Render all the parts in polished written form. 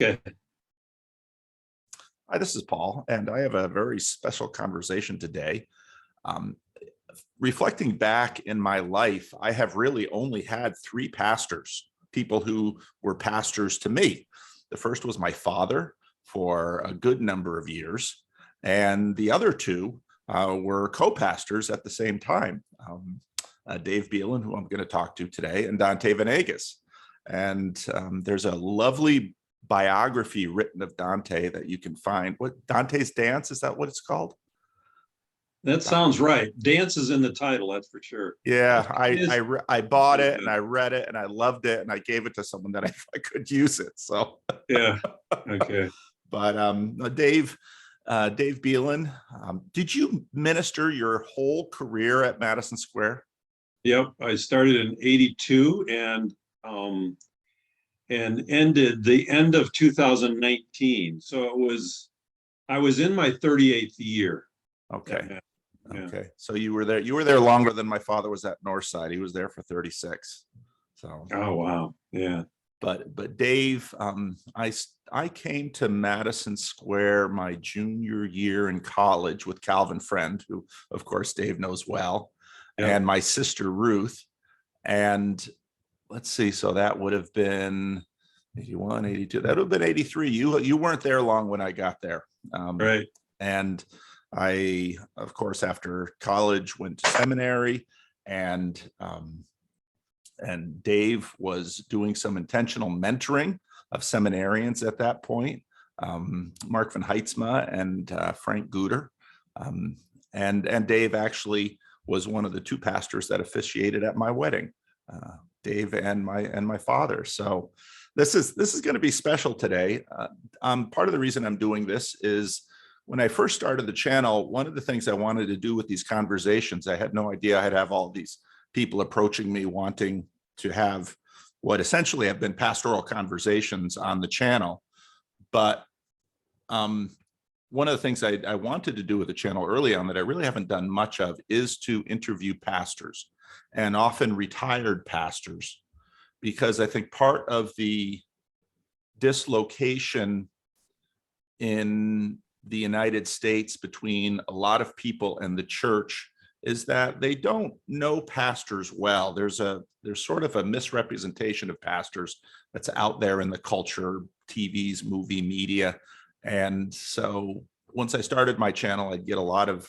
Okay. Hi, this is Paul, and I have a very special conversation today. Um, Reflecting back in my life, I have really only had three pastors, people who were pastors to me. The first was my father for a good number of years, and the other two were co-pastors at the same time. Dave Beelen, who I'm going to talk to today, and Dante Venegas. And there's a lovely biography written of Dante that you can find. What, Dante's Dance, is that what it's called? That sounds right. Dance is in the title, that's for sure. Yeah, I bought it and Yeah. I read it and I loved it and I gave it to someone that I could use it. So, Yeah. Okay. but Dave Beelen, did you minister your whole career at Madison Square? Yep. I started in '82 and ended the end of 2019. So I was in my 38th year. Okay. Yeah. Okay. So you were there longer than my father was at Northside. He was there for 36. So, Oh, wow. Yeah. but Dave, I came to Madison Square my junior year in college with Calvin Friend, who of course Dave knows well, Yep. and my sister Ruth. And let's see, so that would have been 81, 82. That would have been 83. You weren't there long when I got there. Right. And I, of course, after college went to seminary, and Dave was doing some intentional mentoring of seminarians at that point, Mark van Heitzma and Frank Guter. And Dave actually was one of the two pastors that officiated at my wedding, Dave and my father. So this is going to be special today. Part of the reason I'm doing this is when I first started the channel, one of the things I wanted to do with these conversations, I had no idea I'd have all these people approaching me wanting to have what essentially have been pastoral conversations on the channel. But one of the things I wanted to do with the channel early on that I really haven't done much of is to interview pastors, and often retired pastors, because I think part of the dislocation in the United States between a lot of people and the church is that they don't know pastors well. There's sort of a misrepresentation of pastors that's out there in the culture, TVs, movie, media. And so once I started my channel, I'd get a lot of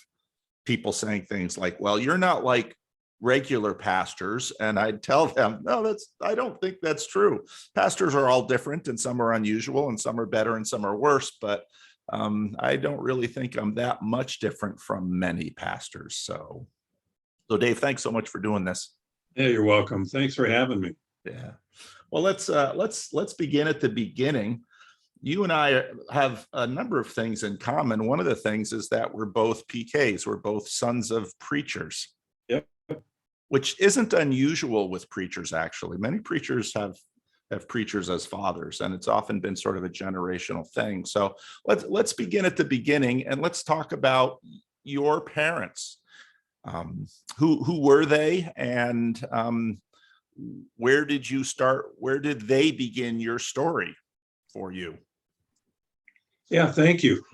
people saying things like, well, you're not like regular pastors. And I'd tell them, no, I don't think that's true. Pastors are all different, and some are unusual and some are better and some are worse. But I don't really think I'm that much different from many pastors. So Dave, thanks so much for doing this. Yeah, you're welcome. Thanks for having me. Yeah. Well, let's begin at the beginning. You and I have a number of things in common. One of the things is that we're both PKs. We're both sons of preachers. Yep. Which isn't unusual with preachers, actually. Many preachers have preachers as fathers, and it's often been sort of a generational thing. So let's begin at the beginning, and let's talk about your parents. Who were they, and where did you start? Where did they begin your story for you? Yeah, thank you.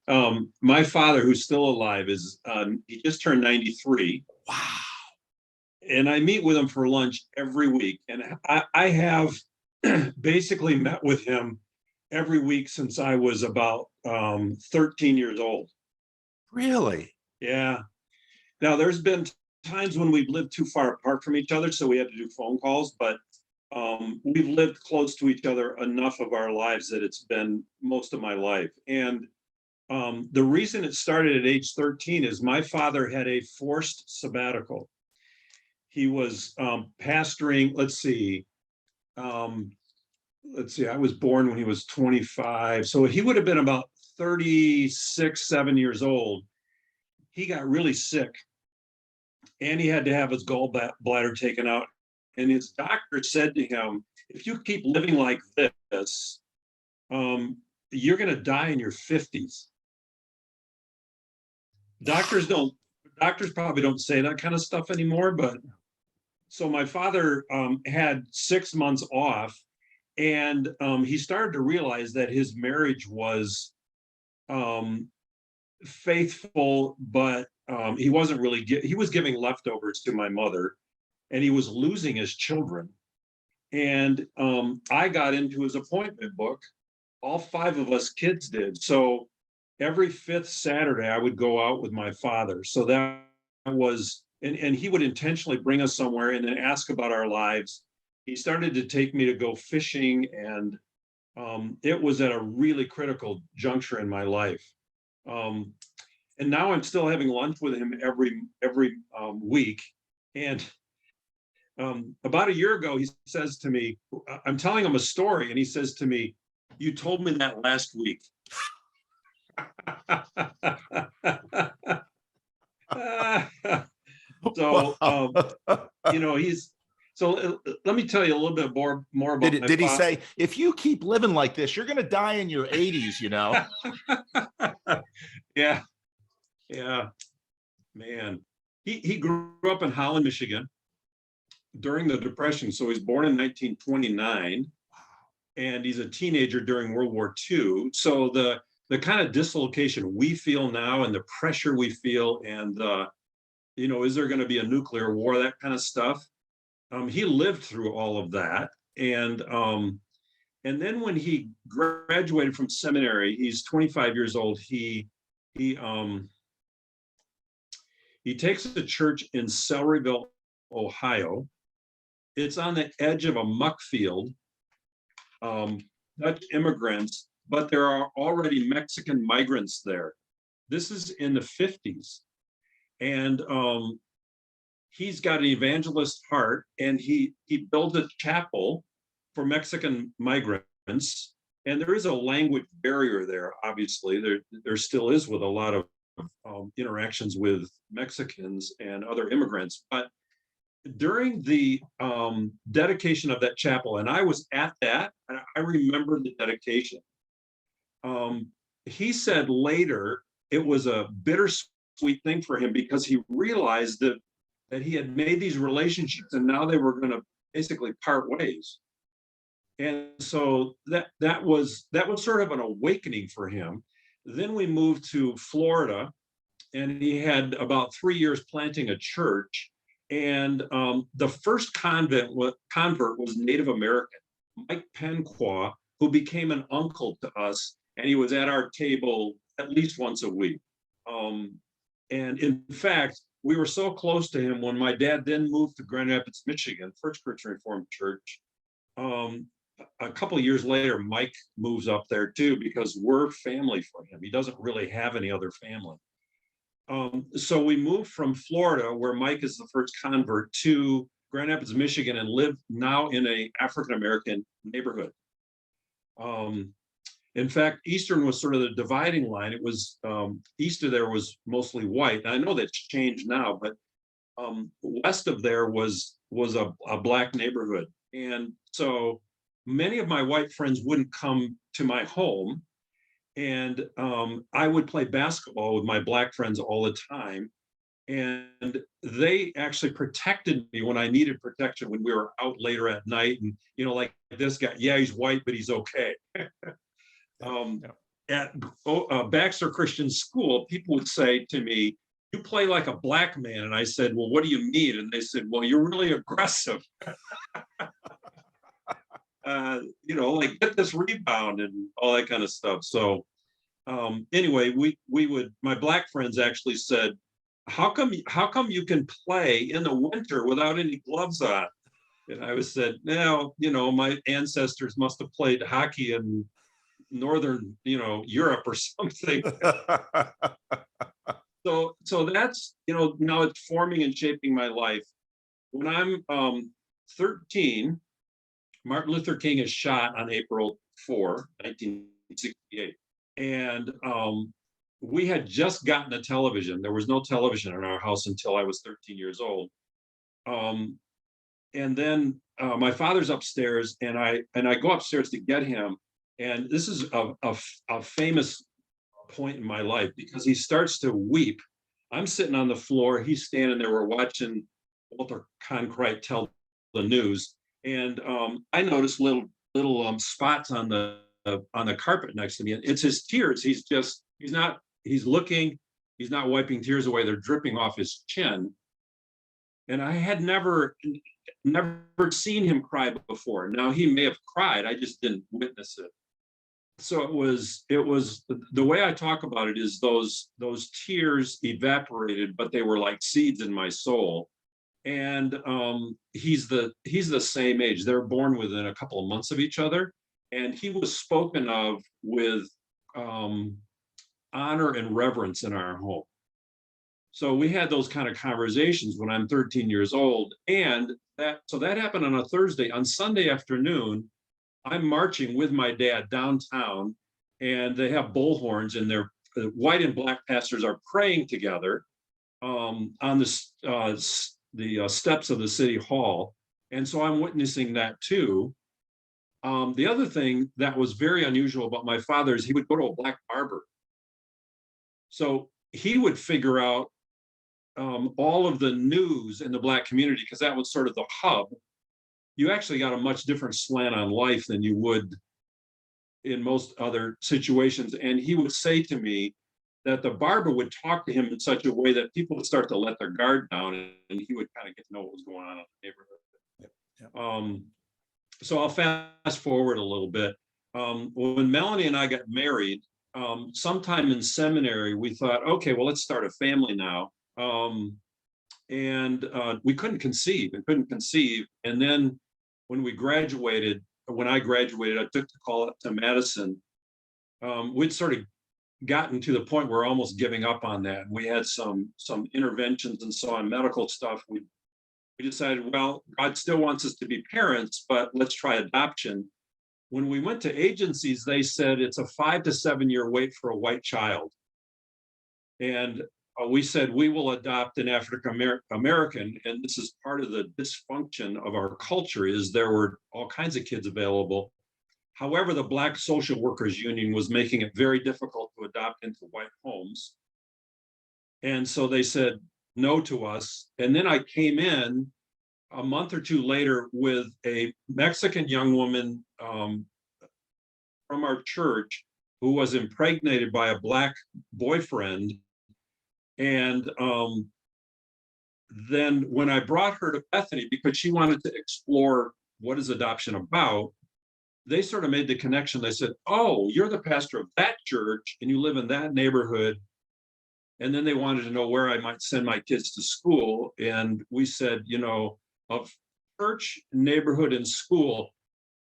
My father, who's still alive, he just turned 93. Wow. And I meet with him for lunch every week. And I have basically met with him every week since I was about 13 years old. Really? Yeah. Now, there's been times when we've lived too far apart from each other, so we had to do phone calls, but we've lived close to each other enough of our lives that it's been most of my life. And the reason it started at age 13 is my father had a forced sabbatical. He was pastoring, I was born when he was 25. So he would have been about 36, 7 years old. He got really sick and he had to have his gallbladder taken out. And his doctor said to him, if you keep living like this, you're going to die in your 50s. Doctors probably don't say that kind of stuff anymore, but so my father had 6 months off, And he started to realize that his marriage was faithful, but he wasn't really, he was giving leftovers to my mother, and he was losing his children. And I got into his appointment book. All 5 of us kids did. So every 5th Saturday, I would go out with my father. So that was, and he would intentionally bring us somewhere and then ask about our lives. He started to take me to go fishing, and it was at a really critical juncture in my life. And now I'm still having lunch with him every week. And about a year ago, he says to me, I'm telling him a story, and he says to me, "You told me that last week." So, he's, so let me tell you a little bit more about Did he say, if you keep living like this, you're going to die in your 80s, Yeah, man. He grew up in Holland, Michigan during the Depression. So he's born in 1929, and he's a teenager during World War II. So the kind of dislocation we feel now, and the pressure we feel, and is there going to be a nuclear war, that kind of stuff. He lived through all of that. And then when he graduated from seminary, he's 25 years old. He takes a church in Selleryville, Ohio. It's on the edge of a muck field. Dutch immigrants, but there are already Mexican migrants there. This is in the 50s. And he's got an evangelist heart, and he built a chapel for Mexican migrants. And there is a language barrier there, obviously. There still is, with a lot of interactions with Mexicans and other immigrants. But during the dedication of that chapel, and I was at that, and I remember the dedication. He said later it was a bittersweet thing for him, because he realized that he had made these relationships, and now they were going to basically part ways. And so that was sort of an awakening for him. Then we moved to Florida, and he had about 3 years planting a church. And the first convert was Native American, Mike Penqua, who became an uncle to us, and he was at our table at least once a week. And in fact, we were so close to him, when my dad then moved to Grand Rapids, Michigan, First Christian Reformed Church. A couple of years later, Mike moves up there too, because we're family for him. He doesn't really have any other family. So we moved from Florida, where Mike is the first convert, to Grand Rapids, Michigan, and live now in a African-American neighborhood. In fact, Eastern was sort of the dividing line. It was east of there was mostly white. I know that's changed now, but west of there was a black neighborhood. And so many of my white friends wouldn't come to my home, and I would play basketball with my black friends all the time. And they actually protected me when I needed protection, when we were out later at night. And, like this guy, yeah, he's white, but he's okay. At Baxter Christian School, people would say to me, "You play like a black man." And I said, "Well, what do you mean?" And they said, "Well, you're really aggressive." Like, get this rebound and all that kind of stuff. So anyway, my black friends actually said, how come you can play in the winter without any gloves on? And I was said, "No, my ancestors must have played hockey in Northern, Europe or something." So that's, now it's forming and shaping my life. When I'm 13, Martin Luther King is shot on April 4, 1968. And we had just gotten a television. There was no television in our house until I was 13 years old. And then my father's upstairs, and I go upstairs to get him. And this is a famous point in my life, because he starts to weep. I'm sitting on the floor. He's standing there. We're watching Walter Cronkite tell the news. And I noticed little little spots on the carpet next to me. And it's his tears. He's looking, he's not wiping tears away. They're dripping off his chin. And I had never seen him cry before. Now he may have cried, I just didn't witness it. So it was the way I talk about it is those tears evaporated, but they were like seeds in my soul. And he's the same age. They're born within a couple of months of each other, and he was spoken of with honor and reverence in our home. So we had those kind of conversations when I'm 13 years old, and that happened on a Thursday. On Sunday afternoon, I'm marching with my dad downtown, and they have bullhorns, and their white and black pastors are praying together on the steps of the city hall. And so I'm witnessing that too. The other thing that was very unusual about my father is he would go to a black barber. So he would figure out all of the news in the black community, because that was sort of the hub. You actually got a much different slant on life than you would in most other situations. And he would say to me that the barber would talk to him in such a way that people would start to let their guard down, and he would kind of get to know what was going on in the neighborhood. Yep. So I'll fast forward a little bit. When Melanie and I got married, sometime in seminary, we thought, okay, well, let's start a family now. And we couldn't conceive. And then when I graduated, I took the call up to Madison. We'd sort of gotten to the point where we're almost giving up on that. We had some interventions and so on, medical stuff. We decided, well, God still wants us to be parents, but let's try adoption. When we went to agencies, they said it's a 5 to 7 year wait for a white child. And we said, we will adopt an African American. And this is part of the dysfunction of our culture, is there were all kinds of kids available. However, the Black Social Workers Union was making it very difficult to adopt into white homes. And so they said no to us. And then I came in a month or two later with a Mexican young woman from our church who was impregnated by a Black boyfriend. And then when I brought her to Bethany, because she wanted to explore what is adoption about, they sort of made the connection. They said, oh, you're the pastor of that church and you live in that neighborhood. And then they wanted to know where I might send my kids to school. And we said, of church, neighborhood, and school,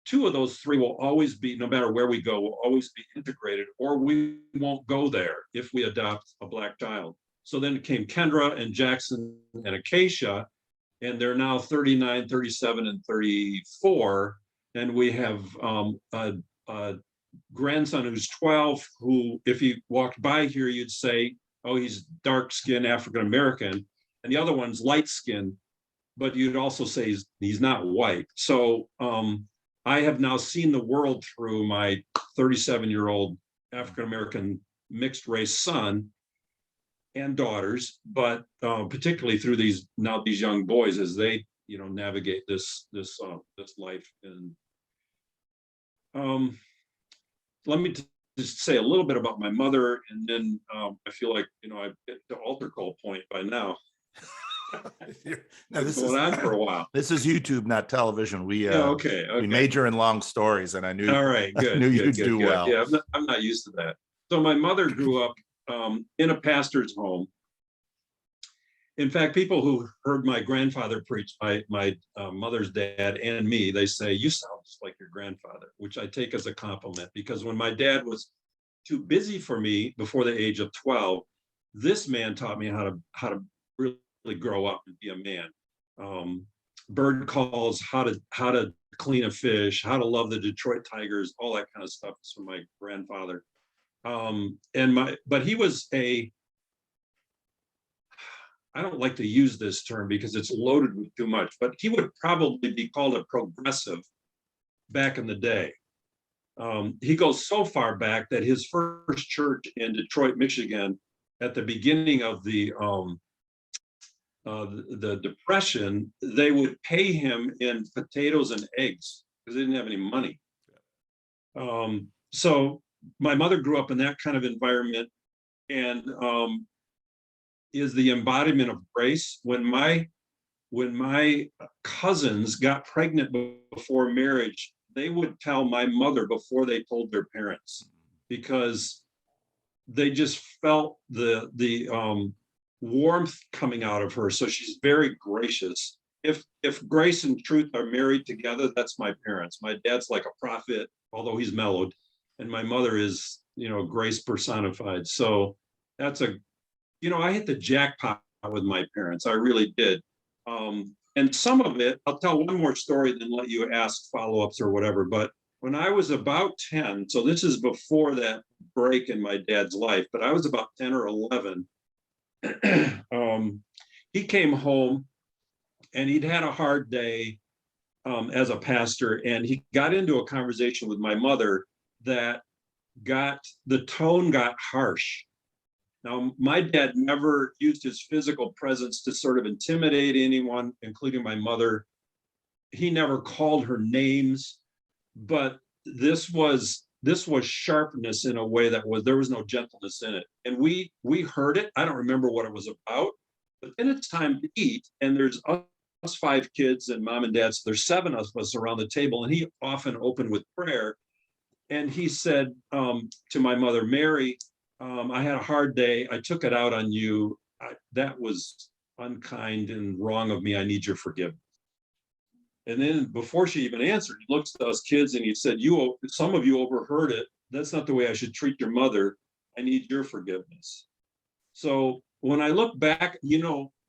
2 of those 3 will always be, no matter where we go, will always be integrated, or we won't go there if we adopt a Black child. So then came Kendra and Jackson and Acacia, and they're now 39, 37, and 34. And we have a grandson who's 12, who, if you walked by here, you'd say, oh, he's dark-skinned African-American. And the other one's light-skinned, but you'd also say he's not white. So I have now seen the world through my 37-year-old African-American mixed-race son and daughters, but particularly through these young boys as they navigate this life. And let me just say a little bit about my mother, and then I feel like I've hit the altar call point by now. No, this going on for a while. This is YouTube, not television. We okay. We major in long stories, and I knew. All right, good. I knew you'd good, do good. well. Yeah, I'm not used to that. So my mother grew up in a pastor's home. In fact, people who heard my grandfather preach, my mother's dad and me, they say, you sound just like your grandfather, which I take as a compliment, because when my dad was too busy for me before the age of 12, this man taught me how to really grow up and be a man. Bird calls, how to clean a fish, how to love the Detroit Tigers, all that kind of stuff is from my grandfather. But he was I don't like to use this term because it's loaded with too much, but he would probably be called a progressive back in the day. He goes so far back that his first church in Detroit, Michigan, at the beginning of the Depression, they would pay him in potatoes and eggs because they didn't have any money. So my mother grew up in that kind of environment, and is the embodiment of grace. When my cousins got pregnant before marriage, they would tell my mother before they told their parents, because they just felt the warmth coming out of her. So she's very gracious. If grace and truth are married together, that's my parents. My dad's like a prophet, although he's mellowed, and my mother is, grace personified. So that's I hit the jackpot with my parents. I really did. And some of it, I'll tell one more story, then let you ask follow-ups or whatever. But when I was about 10, so this is before that break in my dad's life, but I was about 10 or 11. He came home and he'd had a hard day as a pastor, and he got into a conversation with my mother that the tone got harsh. Now, my dad never used his physical presence to sort of intimidate anyone, including my mother. He never called her names, but this was sharpness in a way there was no gentleness in it. And we heard it. I don't remember what it was about, but then it's time to eat, and there's us 5 kids and mom and dad. So there's 7 of us around the table, and he often opened with prayer. And he said to my mother, Mary, I had a hard day. I took it out on you. That was unkind and wrong of me. I need your forgiveness. And then before she even answered, he looks at us kids and he said, some of you overheard it. That's not the way I should treat your mother. I need your forgiveness. So when I look back,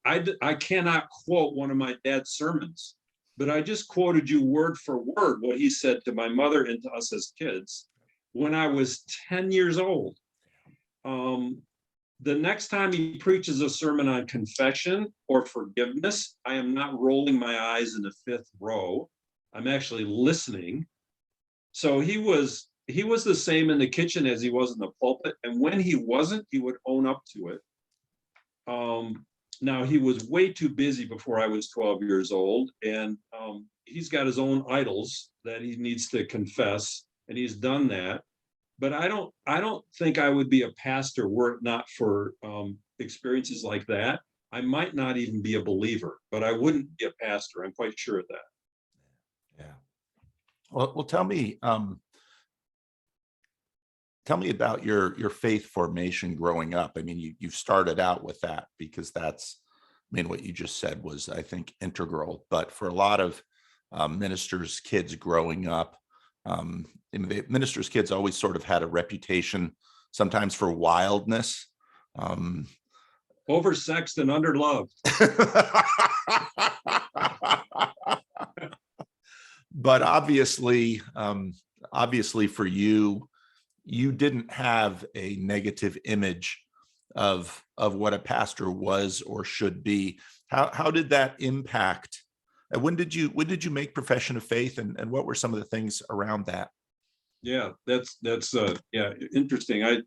I cannot quote one of my dad's sermons, but I just quoted you word for word what he said to my mother and to us as kids when I was 10 years old. The next time he preaches a sermon on confession or forgiveness, I am not rolling my eyes in the 5th row. I'm actually listening. So he was the same in the kitchen as he was in the pulpit. And when he wasn't, he would own up to it. Now, he was way too busy before I was 12 years old. And he's got his own idols that he needs to confess. And he's done that. But I don't think I would be a pastor were it not for experiences like that. I might not even be a believer, but I wouldn't be a pastor. I'm quite sure of that. Yeah. Well, tell me about your faith formation growing up. I mean, you started out with that because what you just said was, I think, integral. But for a lot of ministers' kids growing up, the ministers' kids always sort of had a reputation sometimes for wildness. Oversexed and underloved. But obviously for you didn't have a negative image of what a pastor was or should be. How did that impact? When did you make profession of faith, and what were some of the things around that? Yeah, that's interesting. I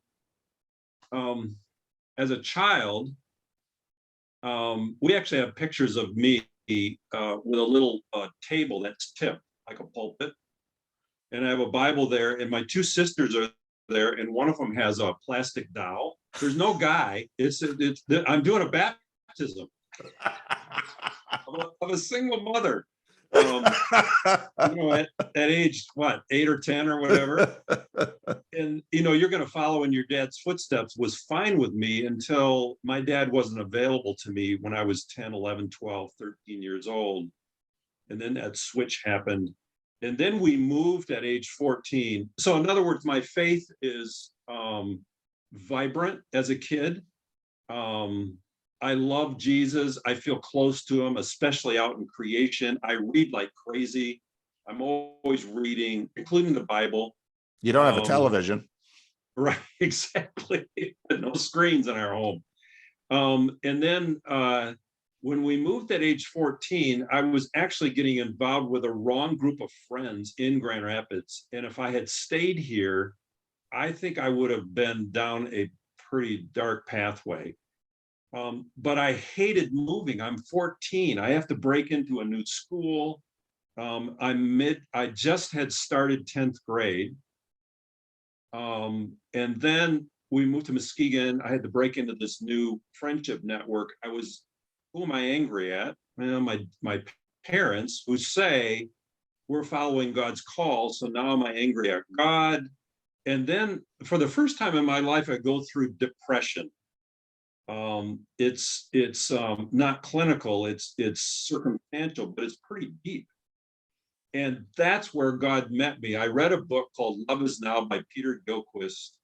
as a child, we actually have pictures of me with a little table that's tipped like a pulpit, and I have a Bible there, and my 2 sisters are there, and one of them has a plastic doll. There's no guy. I'm doing a baptism of a single mother. At age, 8 or 10 or whatever. And, you're going to follow in your dad's footsteps was fine with me until my dad wasn't available to me when I was 10, 11, 12, 13 years old. And then that switch happened. And then we moved at age 14. So in other words, my faith is vibrant as a kid. I love Jesus. I feel close to him, especially out in creation. I read like crazy. I'm always reading, including the Bible. You don't have a television. Right, exactly. No screens in our home. And then when we moved at age 14, I was actually getting involved with a wrong group of friends in Grand Rapids. And if I had stayed here, I think I would have been down a pretty dark pathway. But I hated moving. I'm 14. I have to break into a new school. I just had started 10th grade. And then we moved to Muskegon. I had to break into this new friendship network. Who am I angry at? Well, my parents, who say we're following God's call. So now am I angry at God? And then for the first time in my life, I go through depression. It's not clinical, it's circumstantial, but it's pretty deep. And that's where God met me. I read a book called Love Is Now by Peter Gilchrist.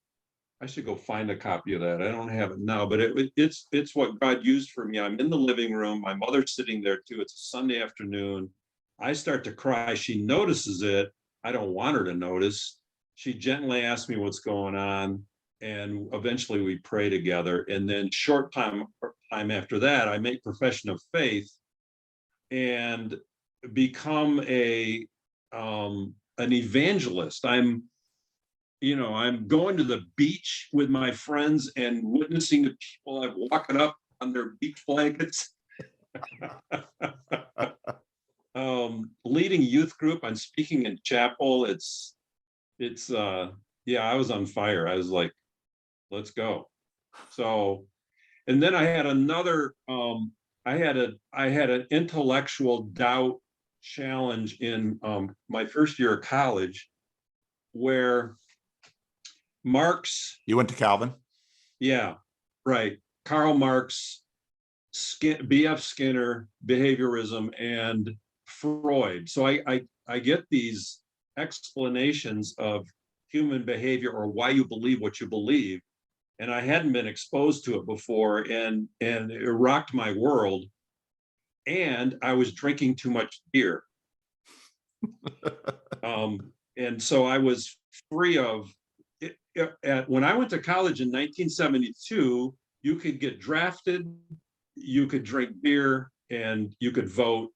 I should go find a copy of that. I don't have it now, but it's what God used for me. I'm in the living room. My mother's sitting there too. It's a Sunday afternoon. I start to cry. She notices it. I don't want her to notice. She gently asks me what's going on. And eventually we pray together. And then short time after that, I make profession of faith and become an evangelist. I'm going to the beach with my friends and witnessing to people. I'm walking up on their beach blankets. Leading youth group. I'm speaking in chapel. I was on fire. I was like, let's go. So, and then I had another, I had an intellectual doubt challenge in my first year of college where Marx. You went to Calvin? Yeah, right. Karl Marx, B.F. Skinner, behaviorism, and Freud. So I get these explanations of human behavior or why you believe what you believe. And I hadn't been exposed to it before, and it rocked my world. And I was drinking too much beer. And so I was free of it. When I went to college in 1972, you could get drafted, you could drink beer, and you could vote.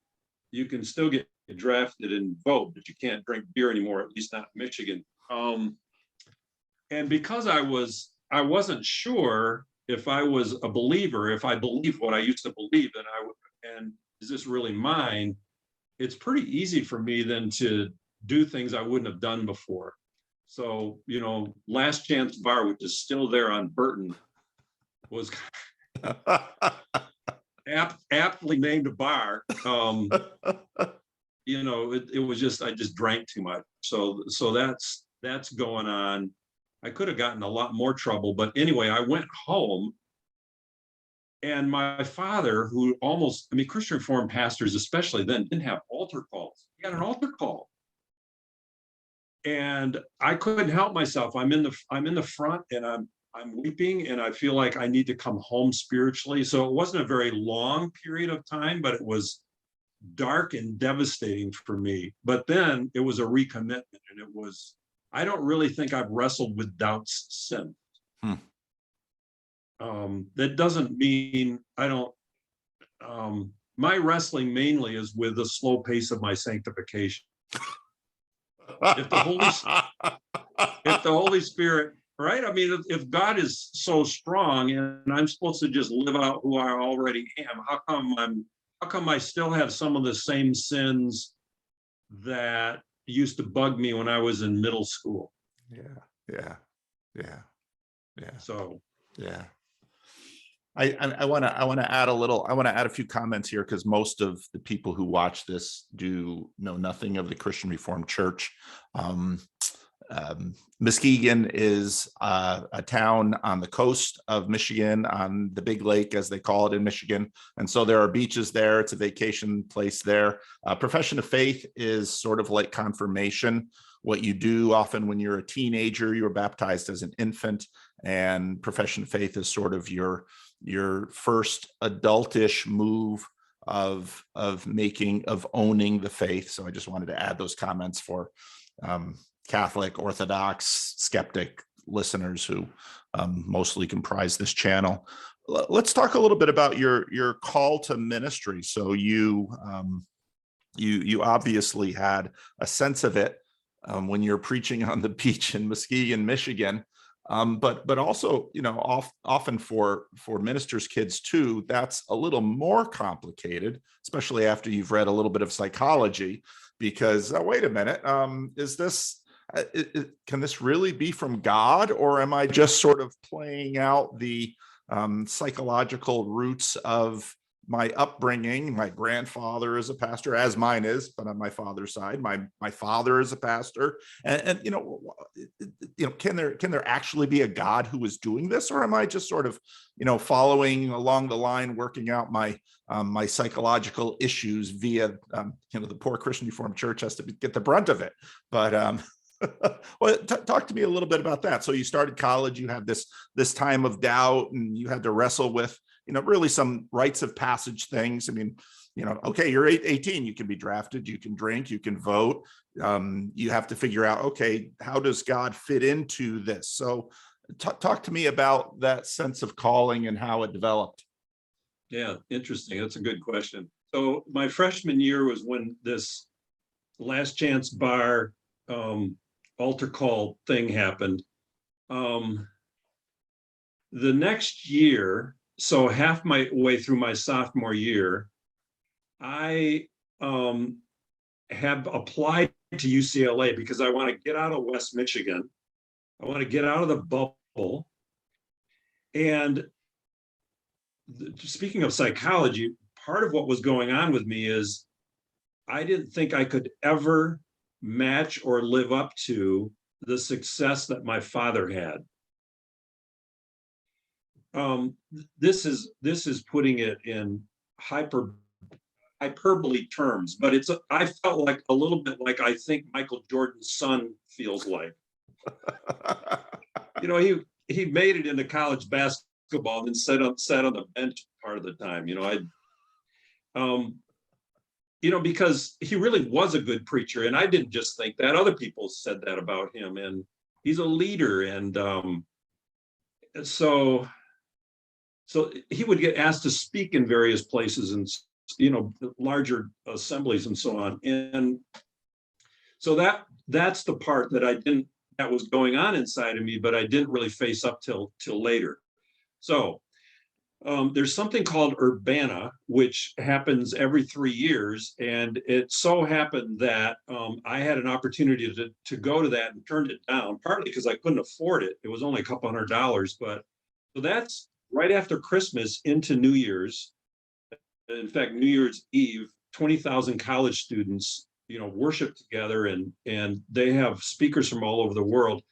You can still get drafted and vote, but you can't drink beer anymore, at least not in Michigan. And because I wasn't sure if I was a believer, if I believed what I used to believe, and is this really mine? It's pretty easy for me then to do things I wouldn't have done before. So, Last Chance Bar, which is still there on Burton, was aptly named a bar. It was just, I just drank too much. So that's going on. I could have gotten a lot more trouble, but anyway, I went home. And my father, Christian Reformed pastors, especially then, didn't have altar calls. He had an altar call. And I couldn't help myself. I'm in the front and I'm weeping and I feel like I need to come home spiritually. So it wasn't a very long period of time, but it was dark and devastating for me. But then it was a recommitment, and I don't really think I've wrestled with doubts since. That doesn't mean I don't. My wrestling mainly is with the slow pace of my sanctification. If the Holy Spirit, right? I mean, if God is so strong and I'm supposed to just live out who I already am, how come I still have some of the same sins that used to bug me when I was in middle school? Yeah. So yeah. I want to add a few comments here, because most of the people who watch this do know nothing of the Christian Reformed Church. Muskegon is a town on the coast of Michigan, on the Big Lake, as they call it in Michigan. And so there are beaches there. It's a vacation place there. Profession of faith is sort of like confirmation. What you do often when you're a teenager, you're baptized as an infant, and profession of faith is sort of your first adultish move of owning the faith. So I just wanted to add those comments for Catholic, Orthodox, skeptic listeners who mostly comprise this channel. Let's talk a little bit about your call to ministry. So you obviously had a sense of it when you're preaching on the beach in Muskegon, Michigan. But also, often for ministers' kids too, that's a little more complicated, especially after you've read a little bit of psychology, because wait a minute, is this can this really be from God, or am I just sort of playing out the psychological roots of my upbringing? My grandfather is a pastor, as mine is, but on my father's side, my father is a pastor, and can there actually be a God who is doing this, or am I just sort of following along the line, working out my psychological issues via the poor Christian Reformed Church has to get the brunt of it, but. Well, talk to me a little bit about that. So you started college, you had this time of doubt, and you had to wrestle with, really some rites of passage things. I mean, okay, you're 18, you can be drafted, you can drink, you can vote. You have to figure out, okay, how does God fit into this? So talk to me about that sense of calling and how it developed. Yeah, interesting. That's a good question. So my freshman year was when this last chance bar altar call thing happened. The next year, so half my way through my sophomore year, I have applied to UCLA because I want to get out of West Michigan. I want to get out of the bubble. And speaking of psychology, part of what was going on with me is I didn't think I could ever match or live up to the success that my father had. This is putting it in hyperbole terms, but I felt like a little bit like I think Michael Jordan's son feels like. He made it into college basketball and sat on the bench part of the time. Because he really was a good preacher, and I didn't just think that. Other people said that about him, and he's a leader, and so he would get asked to speak in various places and larger assemblies and so on. And so that's the part that was going on inside of me, but I didn't really face up till later. So there's something called Urbana, which happens every 3 years. And it so happened that I had an opportunity to go to that and turned it down, partly because I couldn't afford it. It was only a couple $100, but so that's right after Christmas into New Year's. In fact, New Year's Eve, 20,000 college students, worship together, and they have speakers from all over the world.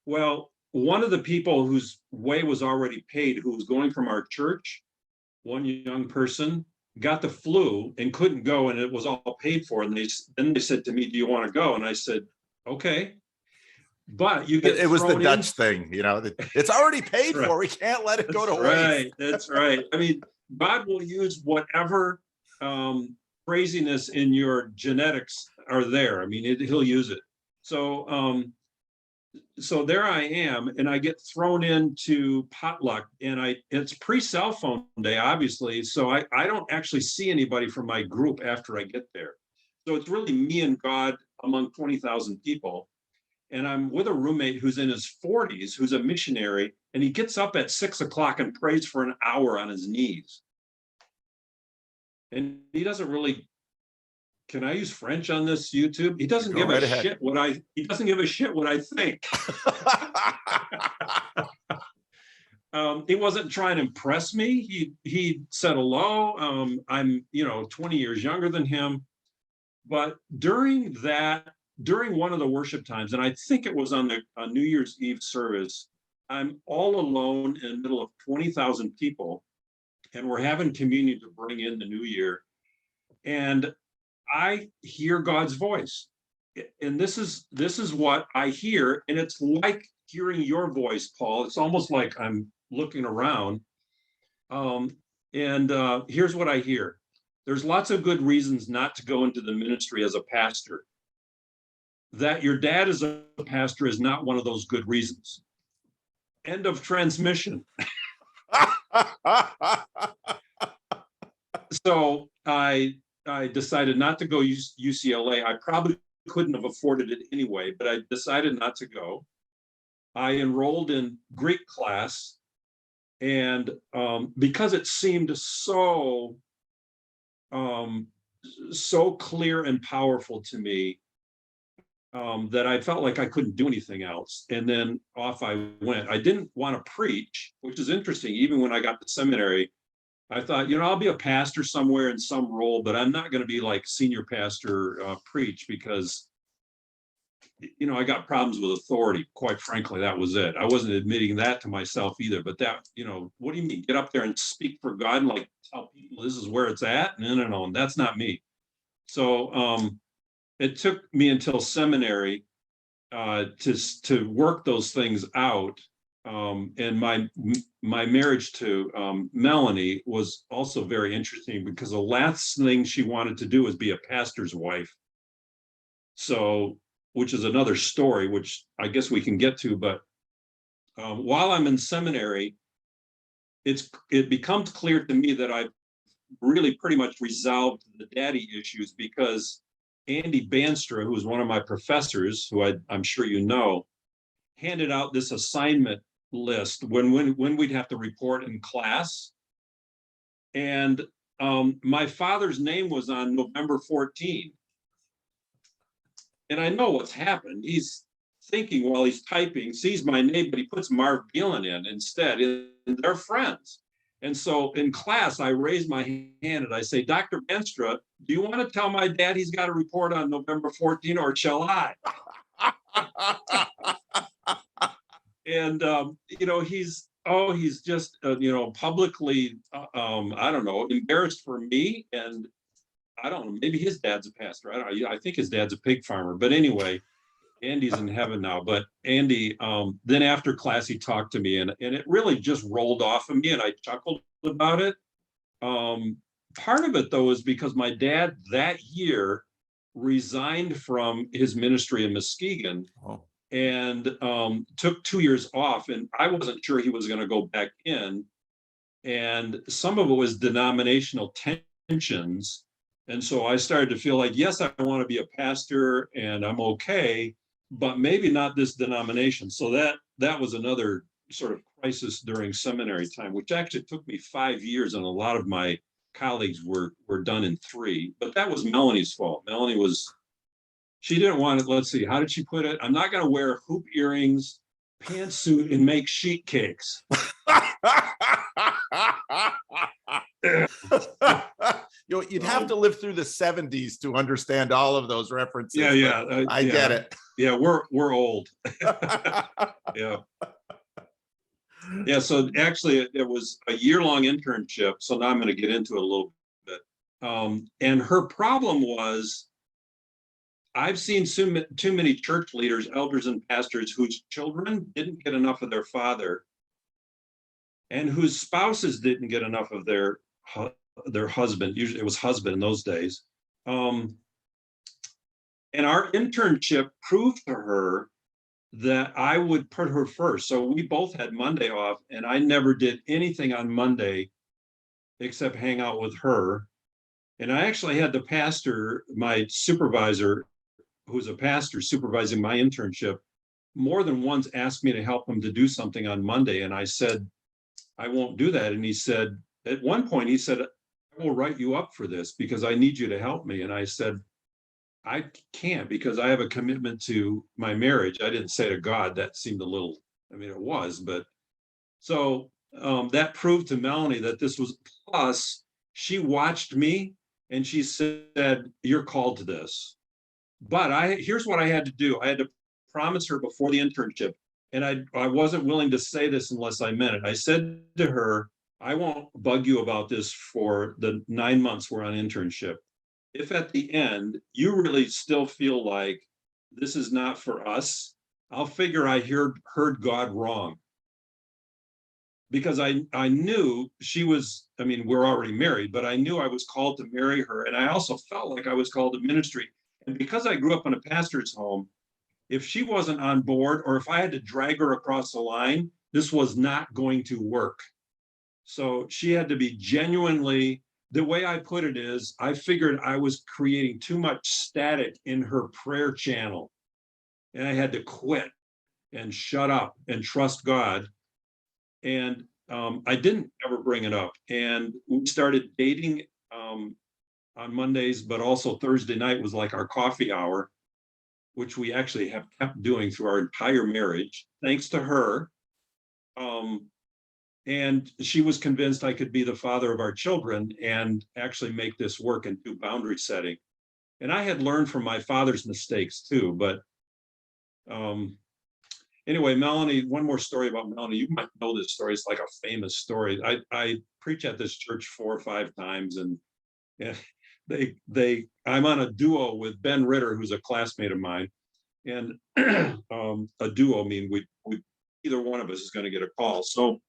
Well, one of the people whose way was already paid, who was going from our church, one young person, got the flu and couldn't go, and it was all paid for. And then they said to me, "Do you want to go?" And I said, "Okay." But it was the Dutch thing, it's already paid for. We can't let it go to waste. That's right. I mean, God will use whatever craziness in your genetics are there. I mean, he'll use it. So there I am, and I get thrown into potluck, and it's pre-cell phone day, obviously. So I don't actually see anybody from my group after I get there. So it's really me and God among 20,000 people. And I'm with a roommate who's in his 40s, who's a missionary, and he gets up at 6 o'clock and prays for an hour on his knees. And he doesn't really, can I use French on this YouTube? He doesn't give a shit what I think. He wasn't trying to impress me. He said hello. I'm 20 years younger than him. But during one of the worship times, and I think it was on New Year's Eve service, I'm all alone in the middle of 20,000 people, and we're having communion to bring in the new year. And I hear God's voice. And this is what I hear. And it's like hearing your voice, Paul. It's almost like I'm looking around. Here's what I hear. There's lots of good reasons not to go into the ministry as a pastor. That your dad is a pastor is not one of those good reasons. End of transmission. So I decided not to go UCLA. I probably couldn't have afforded it anyway, but I decided not to go. I enrolled in Greek class, and because it seemed so clear and powerful to me, that I felt like I couldn't do anything else. And then off I went. I didn't want to preach, which is interesting. Even when I got to seminary, I thought, I'll be a pastor somewhere in some role, but I'm not going to be like senior pastor preach because, I got problems with authority. Quite frankly, that was it. I wasn't admitting that to myself either. But that, what do you mean? Get up there and speak for God and like tell people this is where it's at? No, that's not me. So it took me until seminary to work those things out. And my marriage to Melanie was also very interesting because the last thing she wanted to do was be a pastor's wife. So, which is another story, which I guess we can get to. But while I'm in seminary, it becomes clear to me that I've really pretty much resolved the daddy issues because Andy Banstra, who was one of my professors, who I'm sure you know, handed out this assignment list when we'd have to report in class. And my father's name was on November 14. And I know what's happened. He's thinking while he's typing, sees my name, but he puts Marv Beelen in instead, and they're friends. And so in class, I raise my hand and I say, Dr. Banstra, do you want to tell my dad he's got to report on November 14 or shall I? And, he's just, publicly, I don't know, embarrassed for me. And I don't know, maybe his dad's a pastor. I don't know. I think his dad's a pig farmer. But anyway, Andy's in heaven now. But Andy, then after class, he talked to me and it really just rolled off of me and I chuckled about it. Part of it, though, is because my dad that year resigned from his ministry in Muskegon. Oh. And took 2 years off. And I wasn't sure he was going to go back in. And some of it was denominational tensions. And so I started to feel like, yes, I want to be a pastor and I'm okay, but maybe not this denomination. So that was another sort of crisis during seminary time, which actually took me 5 years. And a lot of my colleagues were done in 3. But that was Melanie's fault. She didn't want it. Let's see. How did she put it? I'm not going to wear hoop earrings, pantsuit, and make sheet cakes. You'd have to live through the 70s to understand all of those references. Yeah. I get it. Yeah, we're old. Yeah. Yeah. So actually, it was a year-long internship. So now I'm going to get into it a little bit. And her problem was, I've seen too many church leaders, elders, and pastors whose children didn't get enough of their father and whose spouses didn't get enough of their husband. Usually it was husband in those days. And our internship proved to her that I would put her first. So we both had Monday off and I never did anything on Monday except hang out with her. And I actually had the pastor, my supervisor, who's a pastor supervising my internship, more than once asked me to help him to do something on Monday. And I said, I won't do that. And he said, at one point, he said, I will write you up for this because I need you to help me. And I said, I can't because I have a commitment to my marriage. I didn't say to God, that seemed a little, it was, but so that proved to Melanie that this was, plus she watched me and she said, you're called to this. But here's what I had to do. I had to promise her before the internship, and I wasn't willing to say this unless I meant it. I said to her, I won't bug you about this for the 9 months we're on internship. If at the end you really still feel like this is not for us, I'll figure I heard God wrong. Because I knew she was, we're already married, but I knew I was called to marry her. And I also felt like I was called to ministry. And because I grew up in a pastor's home, if she wasn't on board or if I had to drag her across the line, this was not going to work. So she had to be genuinely, the way I put it is, I figured I was creating too much static in her prayer channel. And I had to quit and shut up and trust God. And I didn't ever bring it up. And we started dating on Mondays, but also Thursday night was like our coffee hour. which we actually have kept doing through our entire marriage, thanks to her. And she was convinced I could be the father of our children and actually make this work and do boundary setting. And I had learned from my father's mistakes too, but anyway, Melanie, one more story about Melanie. You might know this story. It's like a famous story. I preach at this church 4 or 5 times, and I'm on a duo with Ben Ritter, who's a classmate of mine. And a duo mean we either one of us is going to get a call. So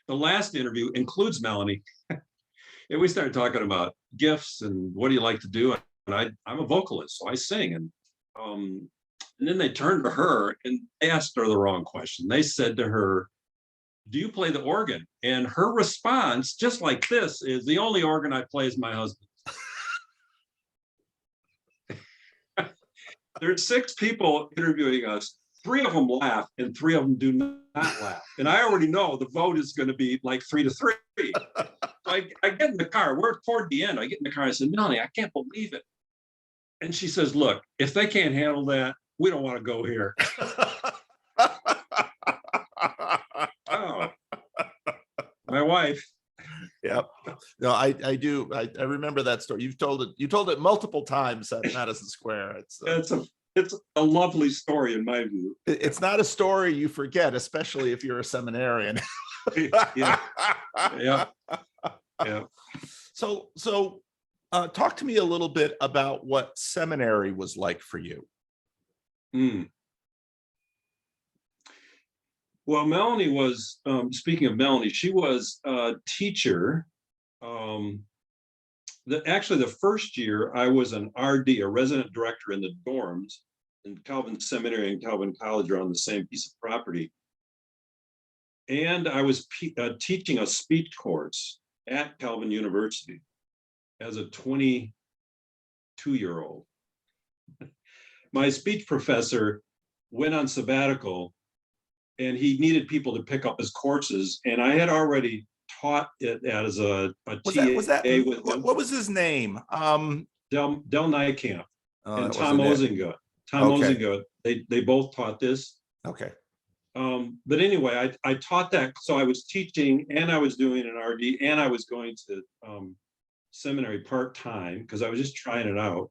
the last interview includes Melanie. And we started talking about gifts and what do you like to do? And I'm a vocalist, so I sing. And then they turned to her and they asked her the wrong question. They said to her, "Do you play the organ?" And her response, just like this, is, "The only organ I play is my husband's." There's 6 people interviewing us. 3 of them laugh and 3 of them do not laugh. And I already know the vote is going to be like 3-3. So I get in the car. We're toward the end. I get in the car. I said, "Melanie, I can't believe it." And she says, "Look, if they can't handle that, we don't want to go here." Oh, my wife. Yep. No, I do. I remember that story. You told it multiple times at Madison Square. It's a lovely story in my view. It's not a story you forget, especially if you're a seminarian. Yeah. So talk to me a little bit about what seminary was like for you. Well, Melanie was, speaking of Melanie, she was a teacher. Actually, the first year I was an RD, a resident director in the dorms, and Calvin Seminary and Calvin College are on the same piece of property. And I was teaching a speech course at Calvin University as a 22-year-old. My speech professor went on sabbatical and he needed people to pick up his courses. And I had already taught it as a TA with him. What was his name? Del Nijkamp and Tom Ozinga. Ozinga. They both taught this. Okay. But anyway, I taught that. So I was teaching and I was doing an RD and I was going to seminary part-time because I was just trying it out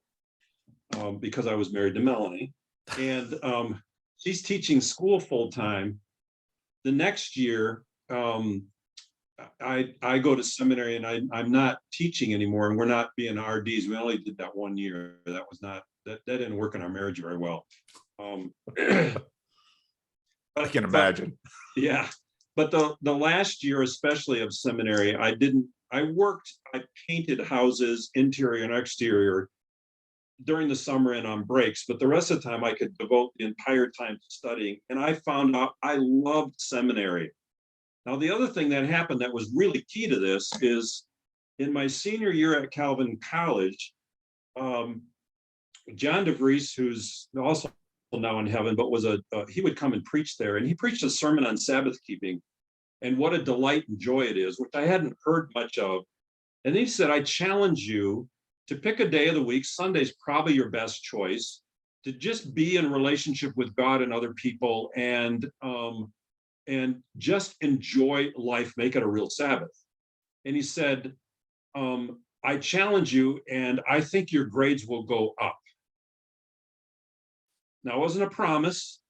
because I was married to Melanie. And she's teaching school full-time. The next year, I go to seminary and I'm not teaching anymore, and we're not being RDs. We only did that 1 year. That didn't work in our marriage very well. I can imagine. Yeah, but the last year, especially of seminary, I painted houses, interior and exterior, during the summer and on breaks, but the rest of the time I could devote the entire time to studying. And I found out I loved seminary. Now, the other thing that happened that was really key to this is in my senior year at Calvin College, John DeVries, who's also now in heaven, but he would come and preach there, and he preached a sermon on Sabbath keeping and what a delight and joy it is, which I hadn't heard much of. And he said, "I challenge you to pick a day of the week. Sunday's probably your best choice, to just be in relationship with God and other people and just enjoy life, make it a real Sabbath." And he said, "I challenge you, and I think your grades will go up." Now, it wasn't a promise.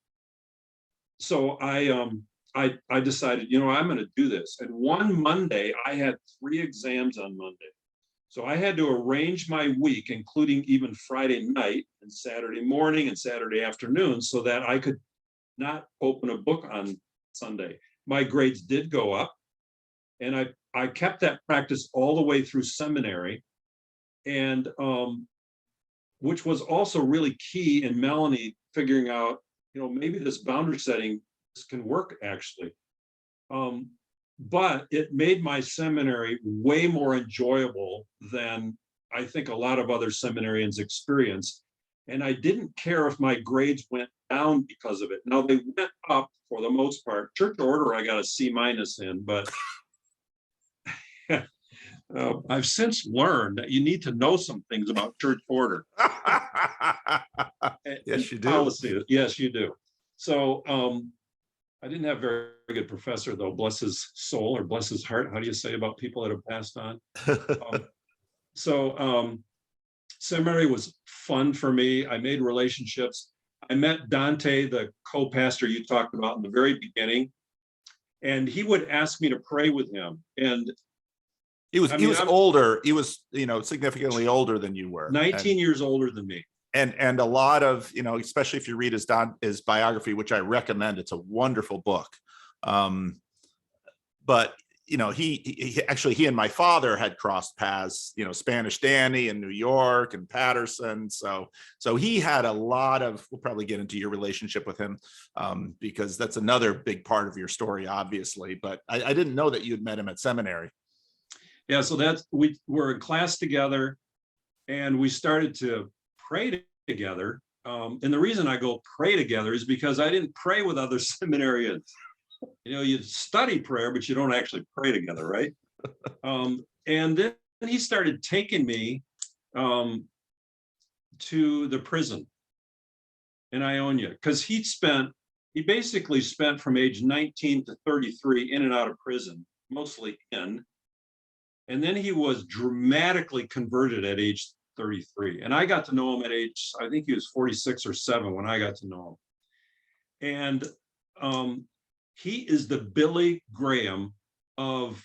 So I decided, I'm going to do this. And one Monday, I had 3 exams on Monday. So I had to arrange my week, including even Friday night and Saturday morning and Saturday afternoon, so that I could not open a book on Sunday. My grades did go up, and I kept that practice all the way through seminary, and which was also really key in Melanie figuring out, maybe this boundary setting can work actually. But it made my seminary way more enjoyable than I think a lot of other seminarians experience. And I didn't care if my grades went down because of it. Now, they went up for the most part. Church order, I got a C- in, but I've since learned that you need to know some things about church order. Yes, you do. Policy. Yes, you do. So I didn't have a very good professor, though, bless his soul or bless his heart. How do you say about people that have passed on? So seminary was fun for me. I made relationships. I met Dante, the co-pastor you talked about in the very beginning, and he would ask me to pray with him. And he was I'm older. He was, significantly older than you were. 19 years older than me. And a lot of, especially if you read his biography, which I recommend, it's a wonderful book. But he actually, he and my father had crossed paths, Spanish Danny in New York and Patterson. So he had a lot of, we'll probably get into your relationship with him, because that's another big part of your story, obviously. But I didn't know that you had met him at seminary. Yeah, so we were in class together, and we started to pray together. And the reason I go pray together is because I didn't pray with other seminarians. You study prayer, but you don't actually pray together, right? And then he started taking me to the prison in Ionia, because he basically spent from age 19 to 33 in and out of prison, mostly in. And then he was dramatically converted at age 33. And I got to know him at age, I think he was 46 or 7 when I got to know him. And he is the Billy Graham of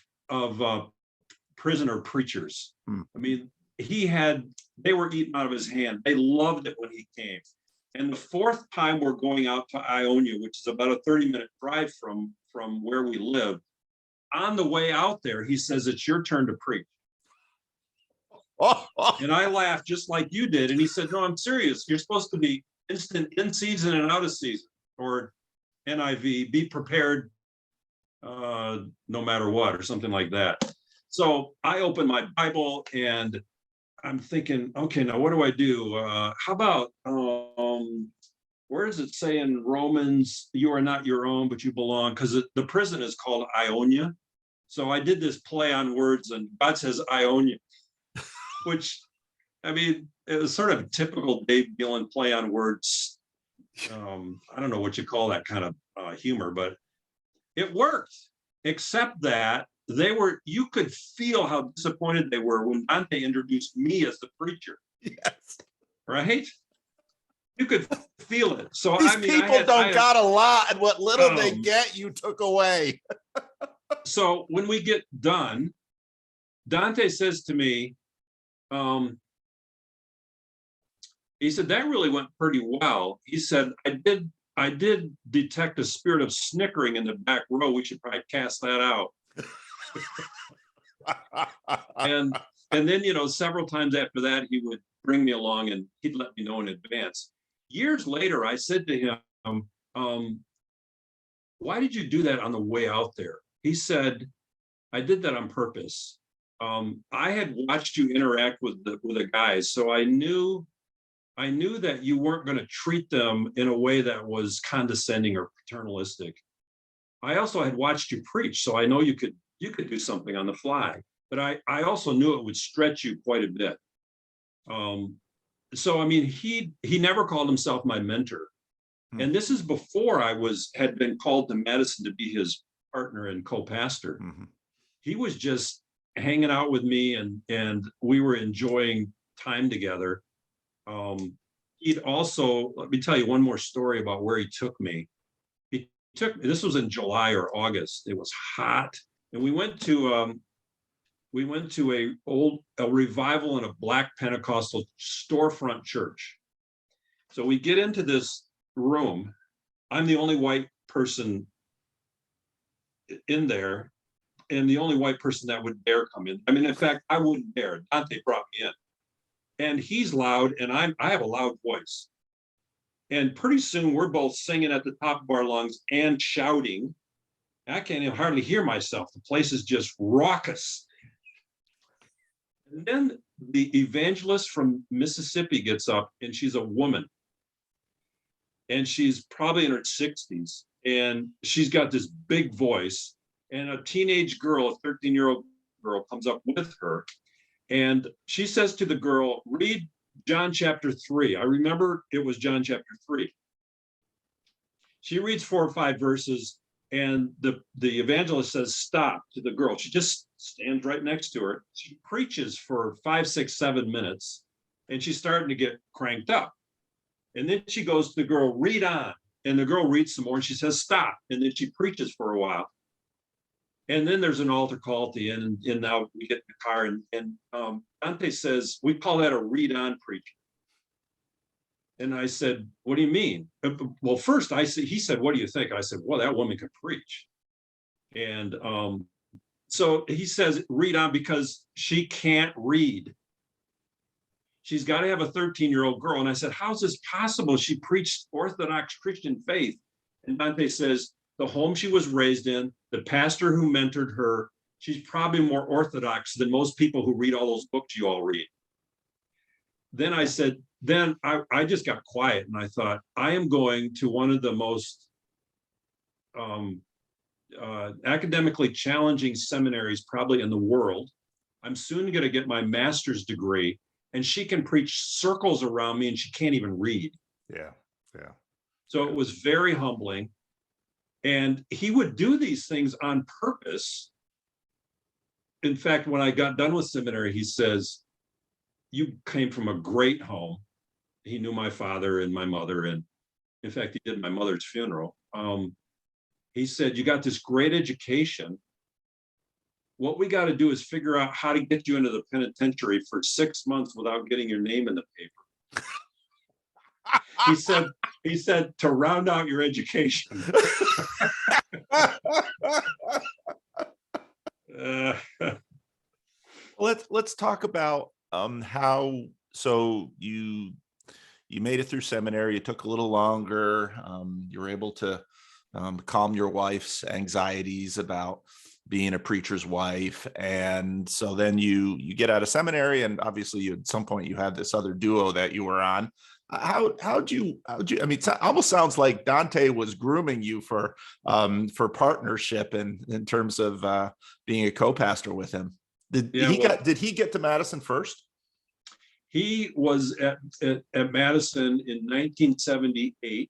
prisoner preachers. I mean, they were eating out of his hand. They loved it when he came. And the fourth time we're going out to Ionia, which is about a 30-minute drive from where we live, on the way out there, he says, "It's your turn to preach." And I laughed just like you did. And he said, "No, I'm serious. You're supposed to be instant in season and out of season," or NIV, "be prepared no matter what," or something like that. So I opened my Bible and I'm thinking, okay, now what do I do? How about, where does it say in Romans, "You are not your own, but you belong"? Because the prison is called Ionia. So I did this play on words, and God says Ionia, which, I mean, it was sort of a typical Dave Beelen play on words. I don't know what you call that kind of humor, but it worked, except that you could feel how disappointed they were when Dante introduced me as the preacher. Yes. Right? You could feel it. So these people got a lot, and what little they get, you took away. So when we get done, Dante says to me, he said, "That really went pretty well." He said, I did detect a spirit of snickering in the back row. We should probably cast that out." and then, several times after that, he would bring me along and he'd let me know in advance. Years later, I said to him, "Why did you do that on the way out there?" He said, "I did that on purpose. I had watched you interact with the guys, so I knew that you weren't going to treat them in a way that was condescending or paternalistic. I also had watched you preach, so I know you could do something on the fly. But I also knew it would stretch you quite a bit." So I mean, he never called himself my mentor, and this is before I had been called to Madison to be his partner and co-pastor. He was just hanging out with me, and we were enjoying time together. He'd also, let me tell you one more story about where he took me. This was in July or August. It was hot, and we went to a revival in a Black Pentecostal storefront church. So we get into this room. I'm the only white person in there, and the only white person that would dare come in. I mean, in fact, I wouldn't dare. Dante brought me in. And he's loud, and I have a loud voice. And pretty soon we're both singing at the top of our lungs and shouting. I can't even hardly hear myself. The place is just raucous. And then the evangelist from Mississippi gets up, and she's a woman. And she's probably in her 60s. And she's got this big voice. And a teenage girl, a 13-year-old girl comes up with her, and she says to the girl, read John chapter 3. I remember it was John chapter 3. She reads 4 or 5 verses, and the evangelist says, stop, to the girl. She just stands right next to her. She preaches for 5, 6, 7 minutes, and she's starting to get cranked up. And then she goes to the girl, read on. And the girl reads some more, and she says, stop. And then she preaches for a while. And then there's an altar call at the end, and now we get in the car, and Dante says, we call that a read on preaching. And I said, what do you mean? Well, first he said, what do you think? I said, well, that woman could preach. And so he says, read on, because she can't read. She's got to have a 13-year-old girl. And I said, how's this possible? She preached Orthodox Christian faith. And Dante says, the home she was raised in, the pastor who mentored her, she's probably more Orthodox than most people who read all those books you all read. Then I said, then I just got quiet, and I thought, I am going to one of the most academically challenging seminaries probably in the world. I'm soon going to get my master's degree, and she can preach circles around me, and she can't even read. Yeah. So it was very humbling. And he would do these things on purpose. In fact, when I got done with seminary, he says, you came from a great home. He knew my father and my mother. And in fact, he did my mother's funeral. He said, you got this great education. What we got to do is figure out how to get you into the penitentiary for 6 months without getting your name in the paper. He said to round out your education. Let's talk about how, so you made it through seminary. It took a little longer. You were able to calm your wife's anxieties about being a preacher's wife, and so then you get out of seminary, and obviously at some point you had this other duo that you were on. How'd you, I mean, it almost sounds like Dante was grooming you for partnership in terms of being a co-pastor with him. Did he get to Madison first? He was at Madison in 1978.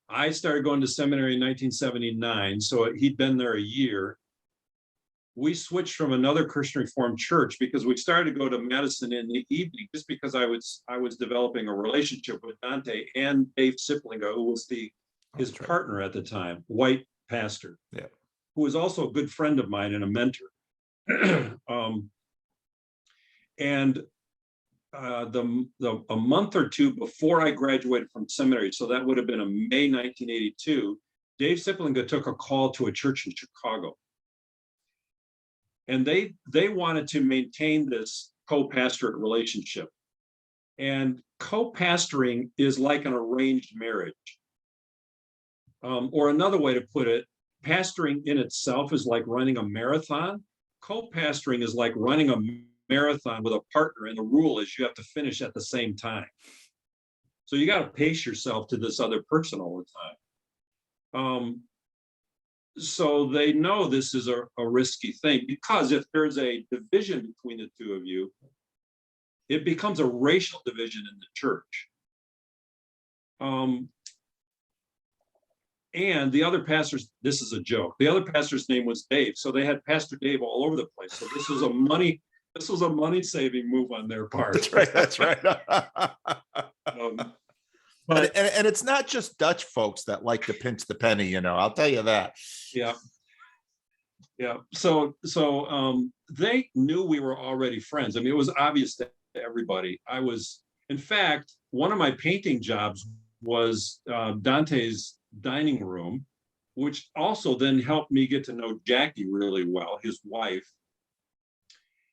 I started going to seminary in 1979, so he'd been there a year. We switched from another Christian Reformed church because we started to go to Madison in the evening, just because I was developing a relationship with Dante and Dave Siplinga, who was his partner at the time, white pastor, who was also a good friend of mine and a mentor. A month or two before I graduated from seminary, so that would have been in May 1982, Dave Siplinga took a call to a church in Chicago. And they wanted to maintain this co-pastorate relationship. And co-pastoring is like an arranged marriage. Or another way to put it, pastoring in itself is like running a marathon. Co-pastoring is like running a marathon with a partner, and the rule is you have to finish at the same time. So you got to pace yourself to this other person all the time. So they know this is a risky thing, because if there's a division between the two of you, it becomes a racial division in the church. And the other pastor's, this is a joke, the other pastor's name was Dave. So they had Pastor Dave all over the place. So this was a money saving move on their part. That's right. But it's not just Dutch folks that like to pinch the penny, I'll tell you that. Yeah. So they knew we were already friends. I mean, it was obvious to everybody. In fact, one of my painting jobs was Dante's dining room, which also then helped me get to know Jackie really well, his wife.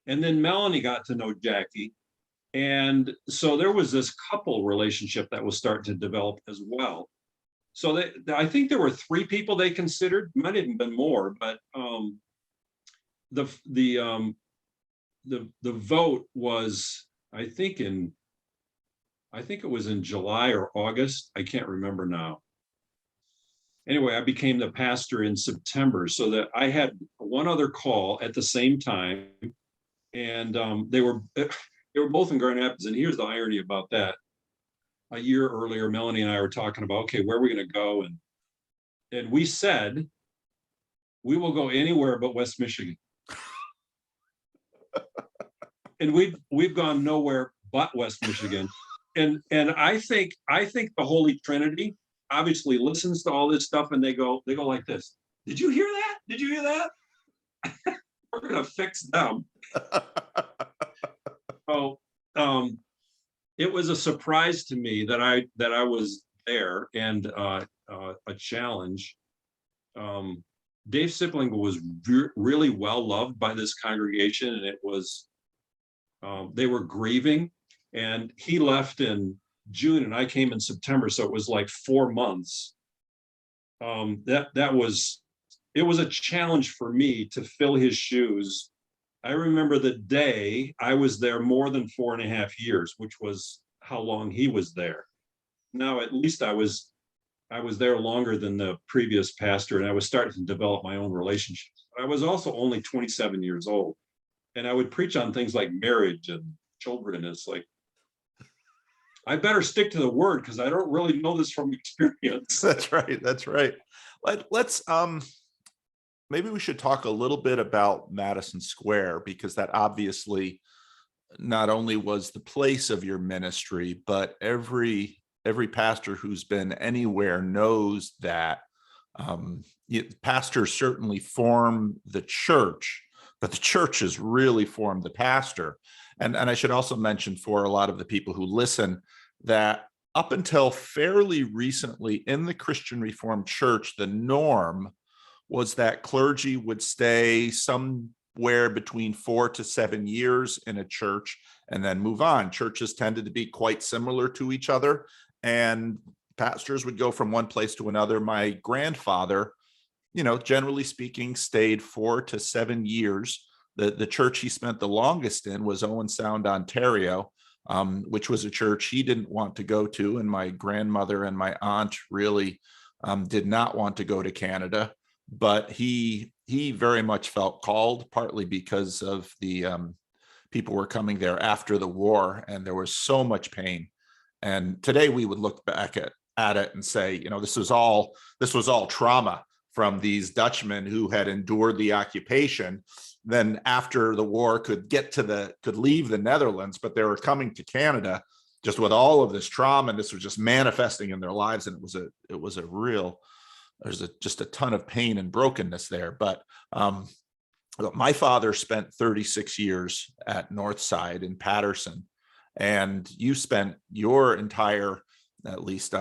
And then Melanie got to know Jackie. And so there was this couple relationship that was starting to develop as well. So I think there were 3 people they considered, might have been more, but the vote was, I think it was in July or August. I can't remember now. Anyway, I became the pastor in September, so that I had a one other call at the same time, and they were both in Grand Rapids. And here's the irony about that: a year earlier, Melanie and I were talking about, okay, where are we going to go? And we said we will go anywhere but West Michigan. And we've gone nowhere but West Michigan. And I think the Holy Trinity obviously listens to all this stuff, and they go like this. Did you hear that? Did you hear that? We're gonna fix them. So it was a surprise to me that I was there, and a challenge. Dave Sipling was really well loved by this congregation, and it was they were grieving, and he left in June and I came in September, so it was like 4 months. It was a challenge for me to fill his shoes. I remember the day I was there more than 4.5 years, which was how long he was there. Now, at least I was there longer than the previous pastor, and I was starting to develop my own relationships. I was also only 27 years old, and I would preach on things like marriage and children. It's like, I better stick to the word because I don't really know this from experience. That's right. That's right. Let's maybe we should talk a little bit about Madison Square, because that obviously not only was the place of your ministry, but every pastor who's been anywhere knows that pastors certainly form the church, but the church has really formed the pastor. And I should also mention, for a lot of the people who listen, that up until fairly recently in the Christian Reformed Church, the norm was that clergy would stay somewhere between 4 to 7 years in a church and then move on. Churches tended to be quite similar to each other, and pastors would go from one place to another. My grandfather, generally speaking, stayed 4 to 7 years. The church he spent the longest in was Owen Sound, Ontario, which was a church he didn't want to go to. And my grandmother and my aunt really did not want to go to Canada. But he very much felt called, partly because of the people were coming there after the war, and there was so much pain. And today we would look back at it and say, this was all trauma from these Dutchmen who had endured the occupation. Then after the war could leave the Netherlands, but they were coming to Canada just with all of this trauma, and this was just manifesting in their lives. And there's just a ton of pain and brokenness there. But my father spent 36 years at Northside in Patterson, and you spent your entire, at least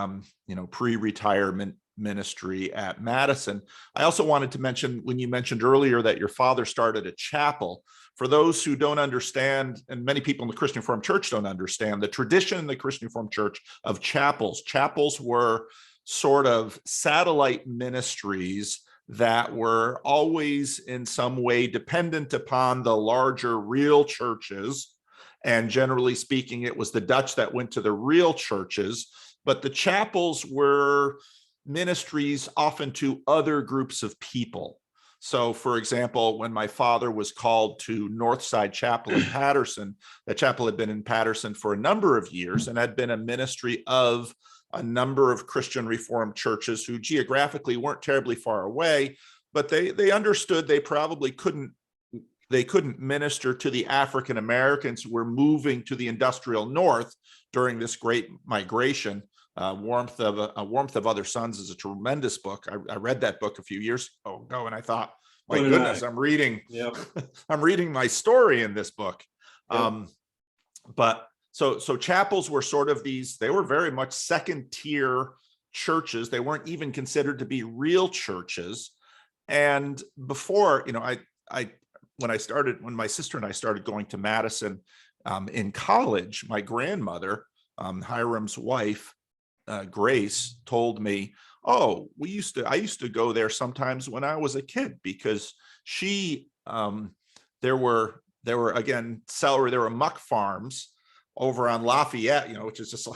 pre-retirement ministry at Madison. I also wanted to mention, when you mentioned earlier that your father started a chapel, for those who don't understand, and many people in the Christian Reformed Church don't understand, the tradition in the Christian Reformed Church of chapels. Chapels were sort of satellite ministries that were always in some way dependent upon the larger real churches. And generally speaking, it was the Dutch that went to the real churches, but the chapels were ministries often to other groups of people. So, for example, when my father was called to Northside Chapel in Patterson, the chapel had been in Patterson for a number of years and had been a ministry of a number of Christian Reformed churches who geographically weren't terribly far away, but they understood they probably couldn't minister to the African Americans who were moving to the industrial north during this great migration. Warmth of Other Suns is a tremendous book. I read that book a few years ago, and I thought, my goodness, I'm reading my story in this book. Yep. But so chapels were sort of they were very much second tier churches. They weren't even considered to be real churches. And before, when my sister and I started going to Madison in college, my grandmother, Hiram's wife, Grace, told me, I used to go there sometimes when I was a kid, because there were muck farms over on Lafayette, which is just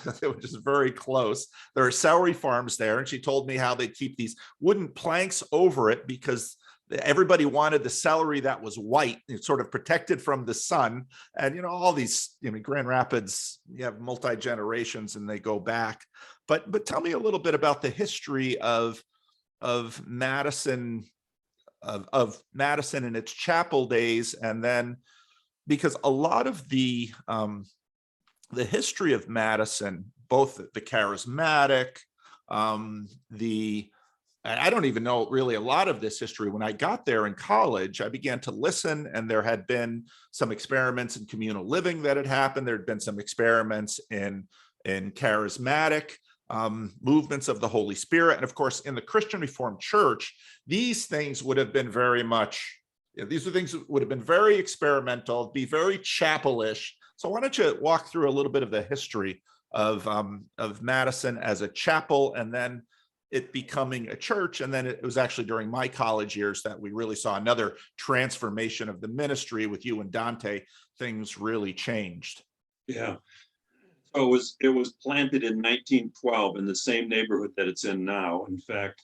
very close. There are celery farms there, and she told me how they keep these wooden planks over it because everybody wanted the celery that was white, sort of protected from the sun. And, all these, Grand Rapids, you have multi-generations and they go back. But tell me a little bit about the history of Madison, of Madison in its chapel days. And then, because a lot of the history of Madison, both the charismatic, I don't even know really a lot of this history. When I got there in college, I began to listen, and there had been some experiments in communal living that had happened. There had been some experiments in charismatic movements of the Holy Spirit. And of course, in the Christian Reformed Church, these things would have been very much, these are things that would have been very experimental, be very chapelish. So why don't you walk through a little bit of the history of Madison as a chapel, and then it becoming a church. And then it was actually during my college years that we really saw another transformation of the ministry with you and Dante. Things really changed. Yeah. So it was planted in 1912 in the same neighborhood that it's in now. In fact,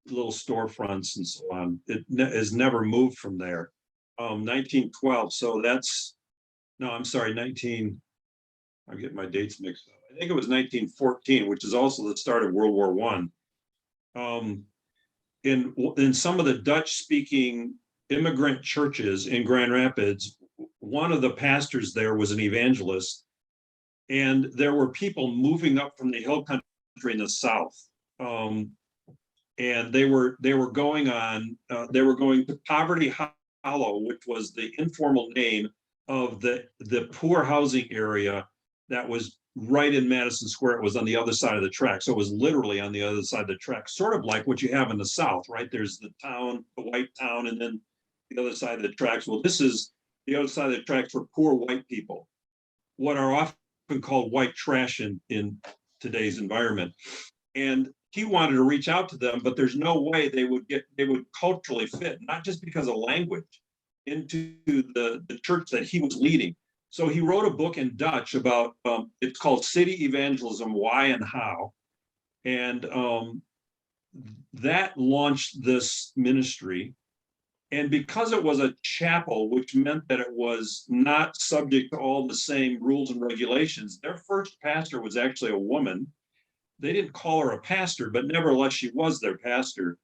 little storefronts and so on. It has never moved from there. 1912. So I'm sorry, I'm getting my dates mixed up. I think it was 1914, which is also the start of World War I. In some of the Dutch-speaking immigrant churches in Grand Rapids, one of the pastors there was an evangelist, and there were people moving up from the hill country in the south, and they were going to Poverty Hollow, which was the informal name of the poor housing area that was right in Madison Square. It was on the other side of the track. So it was literally on the other side of the track, sort of like what you have in the South, right? There's the town, the white town, and then the other side of the tracks. Well, this is the other side of the tracks for poor white people, what are often called white trash in today's environment. And he wanted to reach out to them, but there's no way they would culturally fit, not just because of language, into the church that he was leading. So he wrote a book in Dutch about, it's called City Evangelism, Why and How. And that launched this ministry. And because it was a chapel, which meant that it was not subject to all the same rules and regulations, their first pastor was actually a woman. They didn't call her a pastor, but nevertheless, she was their pastor.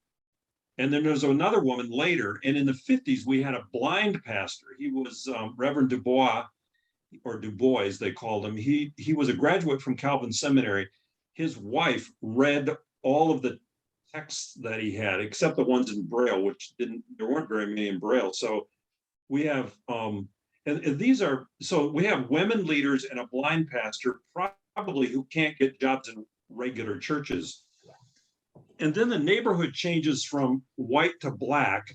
And then there's another woman later. And in the 50s, we had a blind pastor. He was Reverend Dubois, or Du Bois, they called him. He was a graduate from Calvin Seminary. His wife read all of the texts that he had, except the ones in Braille, there weren't very many in Braille. So we have, we have women leaders and a blind pastor, probably who can't get jobs in regular churches. And then the neighborhood changes from white to black,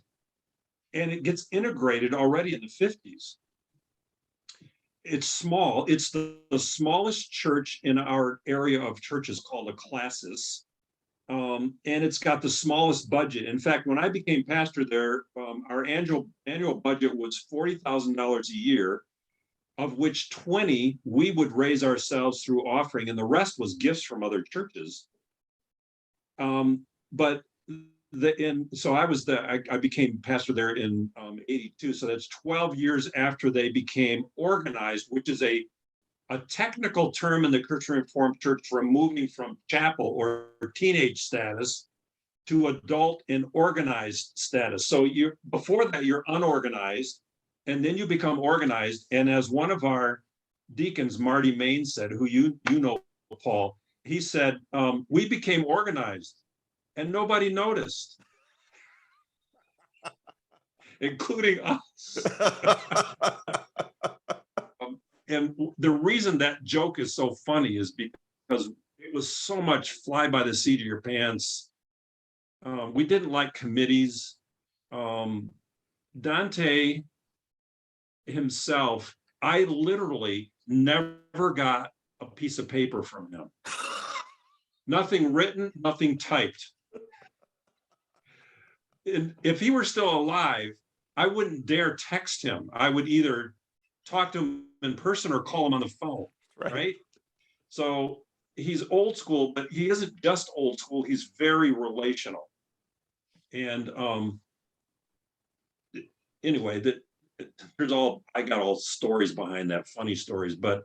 and it gets integrated already in the 50s. It's small. It's the smallest church in our area of churches, called a classis. And it's got the smallest budget. In fact, when I became pastor there, our annual budget was $40,000 a year, of which 20 we would raise ourselves through offering, and the rest was gifts from other churches. I became pastor there in 82. So that's 12 years after they became organized, which is a technical term in the Christian Reformed Church for moving from chapel or teenage status to adult and organized status. So before that, you're unorganized, and then you become organized. And as one of our deacons, Marty Main, said, who you know, Paul, he said, we became organized and nobody noticed, including us. And the reason that joke is so funny is because it was so much fly by the seat of your pants. We didn't like committees. Dante himself, I literally never got a piece of paper from him. Nothing written, nothing typed. And if he were still alive, I wouldn't dare text him. I would either talk to him in person or call him on the phone, right? So he's old school, but he isn't just old school. He's very relational. And anyway, I got all stories behind that, funny stories, but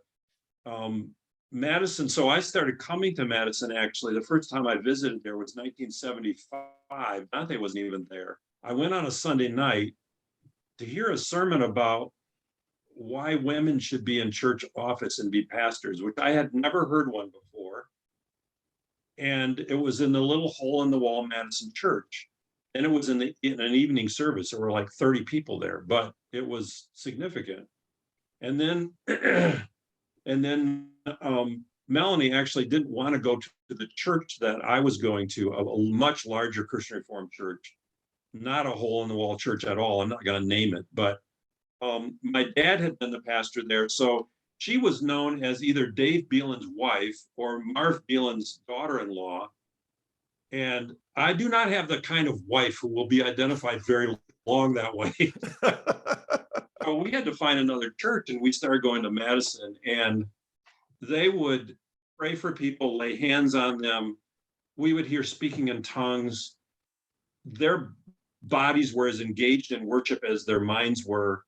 Madison. So I started coming to Madison. Actually, the first time I visited there was 1975. Dante wasn't even there. I went on a Sunday night to hear a sermon about why women should be in church office and be pastors, which I had never heard one before. And it was in the little hole in the wall Madison church. And it was in an evening service. There were like 30 people there, but it was significant. And then, Melanie actually didn't want to go to the church that I was going to, a much larger Christian Reformed church, not a hole in the wall church at all. I'm not going to name it, but my dad had been the pastor there. So she was known as either Dave Beelen's wife or Marv Beelen's daughter-in-law. And I do not have the kind of wife who will be identified very long that way. So we had to find another church, and we started going to Madison, and they would pray for people, lay hands on them. We would hear speaking in tongues. Their bodies were as engaged in worship as their minds were.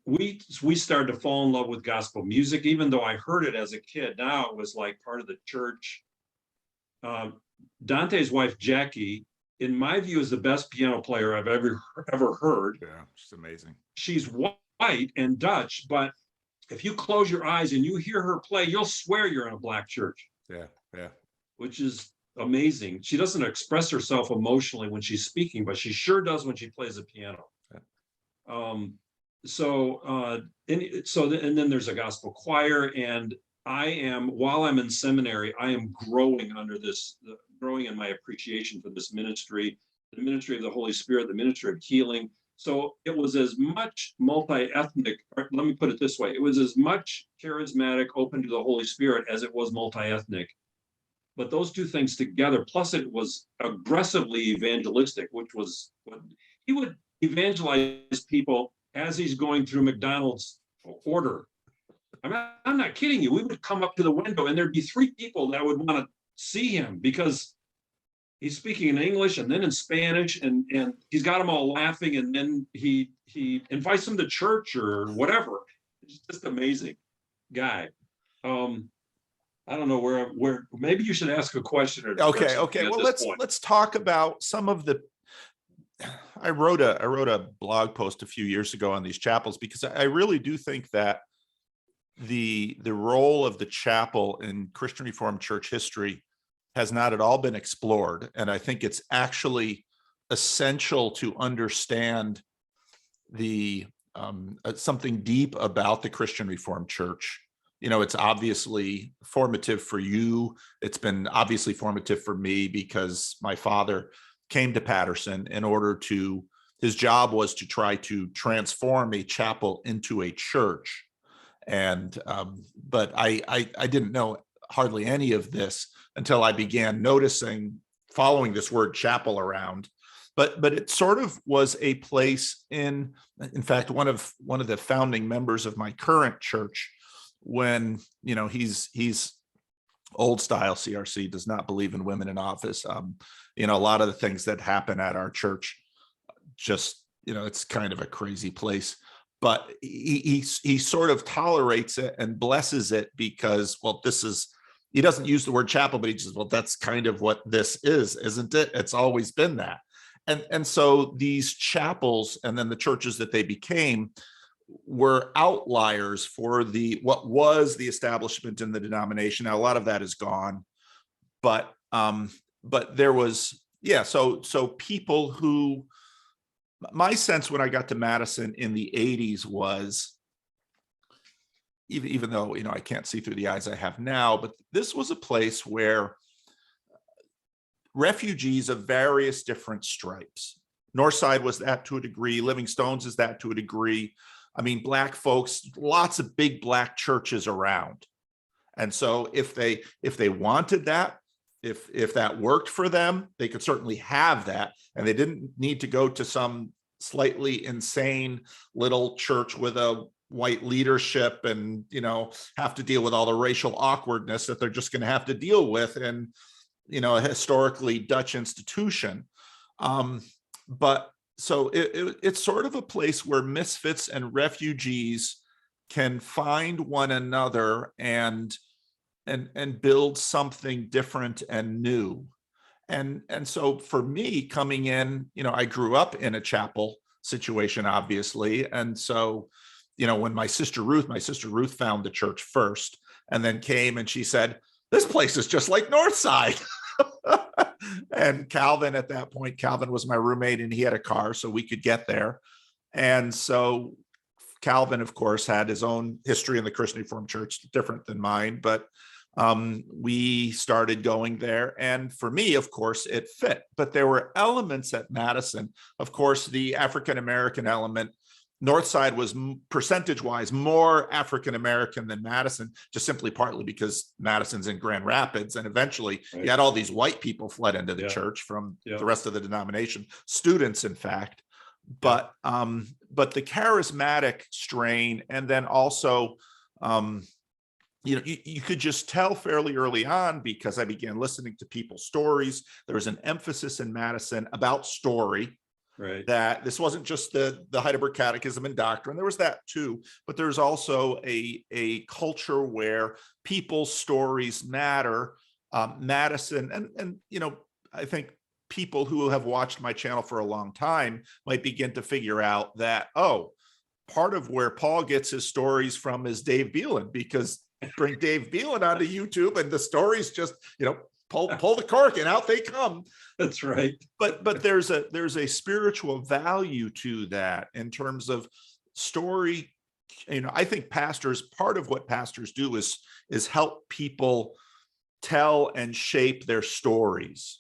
We started to fall in love with gospel music, even though I heard it as a kid. Now it was like part of the church. Dante's wife, Jackie, in my view, is the best piano player I've ever heard. Yeah, she's amazing. She's white and Dutch, but if you close your eyes and you hear her play, you'll swear you're in a black church. Yeah, yeah. Which is amazing. She doesn't express herself emotionally when she's speaking, but she sure does when she plays the piano. Yeah. And then there's a gospel choir, and while I'm in seminary, I am growing growing in my appreciation for this ministry, the ministry of the Holy Spirit, the ministry of healing. So it was as much multi-ethnic, or let me put it this way, it was as much charismatic, open to the Holy Spirit as it was multi-ethnic. But those two things together, plus it was aggressively evangelistic, which was what he would evangelize people as he's going through McDonald's order. I'm not kidding you. We would come up to the window and there'd be 3 people that would want to see him because he's speaking in English and then in Spanish, and he's got them all laughing, and then he invites them to church or whatever. It's just amazing guy. I don't know where maybe you should ask a question. Okay. Well, let's talk about some of the. I wrote a blog post a few years ago on these chapels because I really do think that the role of the chapel in Christian Reformed Church history has not at all been explored, and I think it's actually essential to understand the something deep about the Christian Reformed Church. You know, it's obviously formative for you. It's been obviously formative for me because my father came to Patterson his job was to try to transform a chapel into a church. And, but I didn't know hardly any of this until I began following this word chapel around. But it sort of was a place in fact, one of the founding members of my current church, when, you know, he's old style CRC, does not believe in women in office. You know, a lot of the things that happen at our church, just, you know, it's kind of a crazy place, but he sort of tolerates it and blesses it because, well, he doesn't use the word chapel, but he just, well, that's kind of what this is, isn't it? It's always been that. And so these chapels and then the churches that they became were outliers for what was the establishment in the denomination. Now, a lot of that is gone, but there was, so people who, my sense when I got to Madison in the 80s was, even though, you know, I can't see through the eyes I have now, but this was a place where refugees of various different stripes, Northside was that to a degree, Living Stones is that to a degree. I mean, Black folks, lots of big Black churches around. And so if they wanted that, if that worked for them, they could certainly have that. And they didn't need to go to some slightly insane little church with a white leadership and, you know, have to deal with all the racial awkwardness that they're just going to have to deal with in, you know, a historically Dutch institution. But so it's sort of a place where misfits and refugees can find one another and build something different and new. And so for me coming in, I grew up in a chapel situation, obviously. And so, when my sister Ruth found the church first and then came and she said, this place is just like Northside. And Calvin, at that point, Calvin was my roommate and he had a car so we could get there. And so Calvin, of course, had his own history in the Christian Reformed Church, different than mine, but we started going there. And for me, of course, it fit. But there were elements at Madison. Of course, the African-American element, Northside was percentage-wise more African-American than Madison, just simply partly because Madison's in Grand Rapids. And eventually you had all these white people fled into the church from the rest of the denomination, students, in fact. But the charismatic strain, and then also, you could just tell fairly early on, because I began listening to people's stories. There was an emphasis in Madison about story, right? That this wasn't just the Heidelberg Catechism and doctrine. There was that too, but there's also a culture where people's stories matter. Madison, and I think people who have watched my channel for a long time might begin to figure out that, part of where Paul gets his stories from is Dave Beelen, because bring Dave Beelen onto YouTube and the stories just, pull the cork and out they come. That's right. But there's a spiritual value to that in terms of story. I think part of what pastors do is help people tell and shape their stories.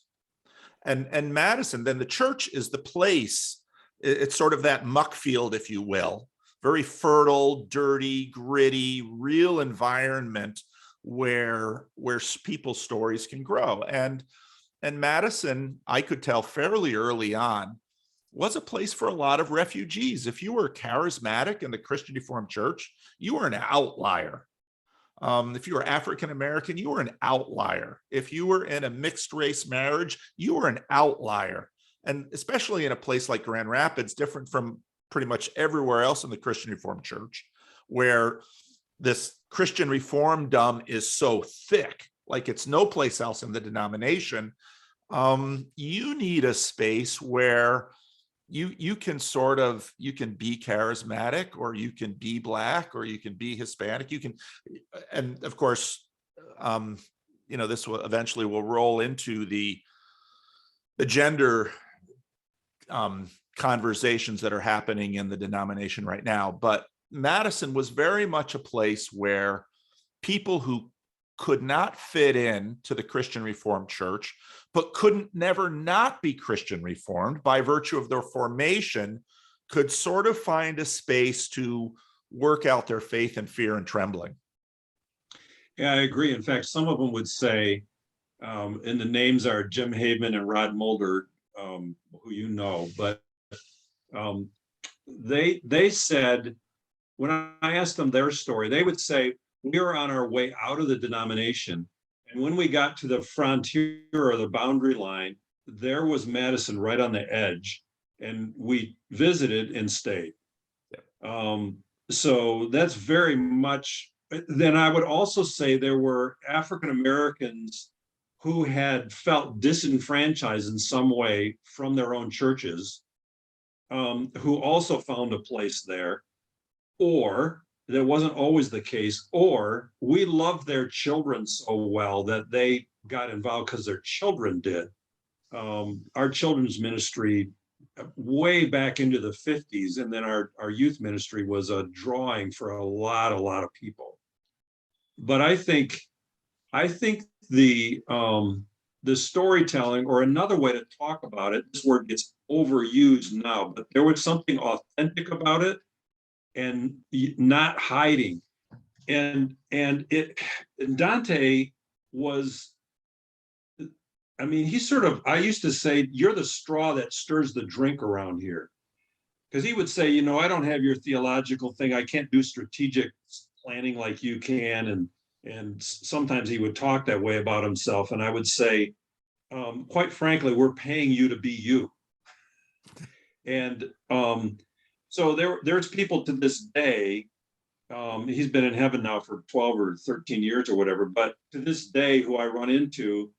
And Madison, then the church is the place. It's sort of that muck field, if you will, very fertile, dirty, gritty, real environment where people's stories can grow. And Madison, I could tell fairly early on, was a place for a lot of refugees. If you were charismatic in the Christian Reformed Church, you were an outlier. If you were African-American, you were an outlier. If you were in a mixed race marriage, you were an outlier. And especially in a place like Grand Rapids, different from pretty much everywhere else in the Christian Reformed Church, where this Christian Reformdom is so thick, like it's no place else in the denomination. You need a space where you can be charismatic, or you can be Black, or you can be Hispanic. And of course, this will eventually roll into the gender conversations that are happening in the denomination right now. But Madison was very much a place where people who could not fit in to the Christian Reformed Church, but couldn't never not be Christian Reformed by virtue of their formation, could sort of find a space to work out their faith in fear and trembling. Yeah, I agree. In fact, some of them would say, and the names are Jim Haveman and Rod Mulder, who you know, but they said, when I asked them their story, they would say, we were on our way out of the denomination, and when we got to the frontier or the boundary line, there was Madison right on the edge, and we visited and stayed. So that's very much. Then I would also say there were African Americans who had felt disenfranchised in some way from their own churches, who also found a place there, or that wasn't always the case, or we loved their children so well that they got involved because their children did. Our children's ministry way back into the 50s, and then our youth ministry was a drawing for a lot of people. But I think the storytelling, or another way to talk about it, this word gets overused now, but there was something authentic about it and not hiding. And Dante was, I mean, he sort of, I used to say, you're the straw that stirs the drink around here. Because he would say, I don't have your theological thing. I can't do strategic planning like you can. And sometimes he would talk that way about himself. And I would say, quite frankly, we're paying you to be you. And so there's people to this day. He's been in heaven now for 12 or 13 years or whatever, but to this day, who I run into,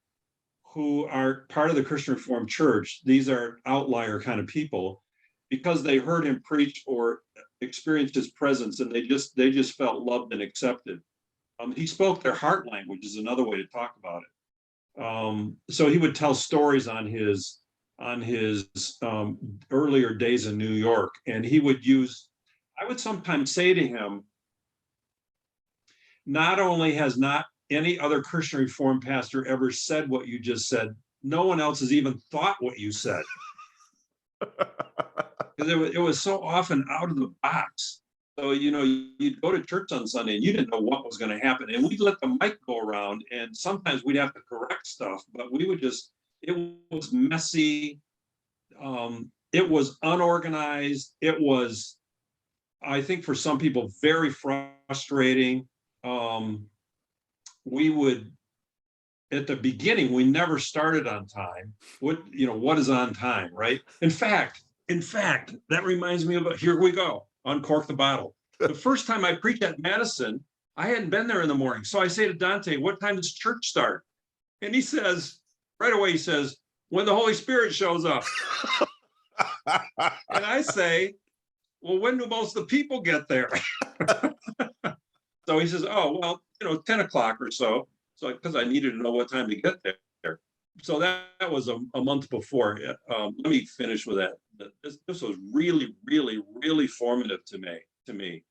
who are part of the Christian Reformed Church, these are outlier kind of people, because they heard him preach or experienced his presence, and they just felt loved and accepted. He spoke their heart language is another way to talk about it. So he would tell stories on his earlier days in New York, and he would use. I would sometimes say to him, not only has not any other Christian Reformed pastor ever said what you just said, no one else has even thought what you said. Because it was so often out of the box. So, you'd go to church on Sunday and you didn't know what was going to happen. And we'd let the mic go around, and sometimes we'd have to correct stuff, but we would it was messy. It was unorganized. It was, I think, for some people, very frustrating. We would, at the beginning, we never started on time. What is on time, right? In fact, that reminds me of here we go, uncork the bottle. The first time I preached at Madison, I hadn't been there in the morning. So I say to Dante, what time does church start? And he says, right away, when the Holy Spirit shows up. And I say, well, when do most of the people get there? So he says, oh, well, 10 o'clock or so. So because I needed to know what time to get there. So that was a month before. Let me finish with that. This was really, really, really formative to me.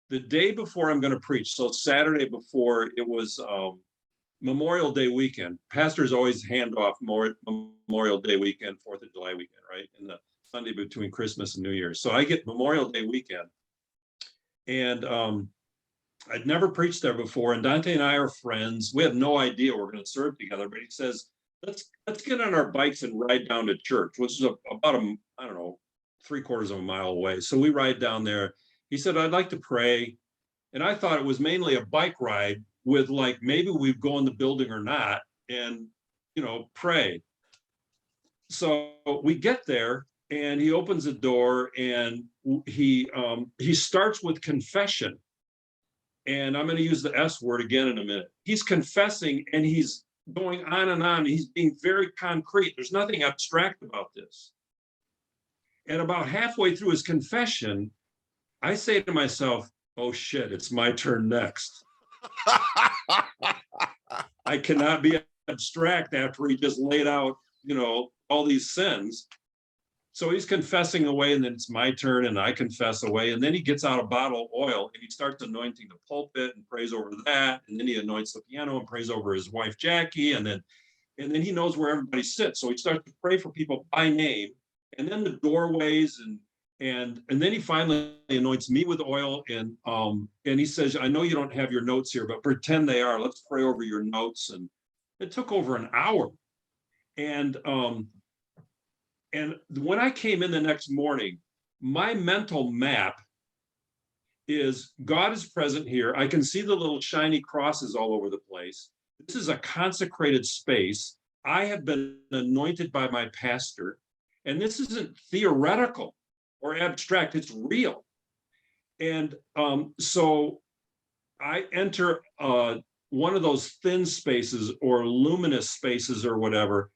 The day before I'm going to preach, so Saturday before, it was Memorial Day weekend. Pastors always hand off Memorial Day weekend, 4th of July weekend, right? And the Sunday between Christmas and New Year's. So I get Memorial Day weekend. And I'd never preached there before, and Dante and I are friends. We have no idea we're going to serve together, but he says, let's get on our bikes and ride down to church, which is about 3/4 of a mile away. So we ride down there. He said, I'd like to pray. And I thought it was mainly a bike ride with, like, maybe we'd go in the building or not and, pray. So we get there, and he opens the door, and he starts with confession. And I'm going to use the S word again in a minute. He's confessing, and he's going on and on. He's being very concrete. There's nothing abstract about this. And about halfway through his confession, I say to myself, oh shit, it's my turn next. I cannot be abstract after he just laid out, all these sins. So he's confessing away, and then it's my turn, and I confess away. And then he gets out a bottle of oil, and he starts anointing the pulpit and prays over that. And then he anoints the piano and prays over his wife, Jackie. And then he knows where everybody sits. So he starts to pray for people by name, and then the doorways, and then he finally anoints me with oil. And he says, I know you don't have your notes here, but pretend they are. Let's pray over your notes. And it took over an hour. And when I came in the next morning, my mental map is God is present here. I can see the little shiny crosses all over the place. This is a consecrated space. I have been anointed by my pastor, and this isn't theoretical or abstract, it's real. And so I enter one of those thin spaces or luminous spaces or whatever,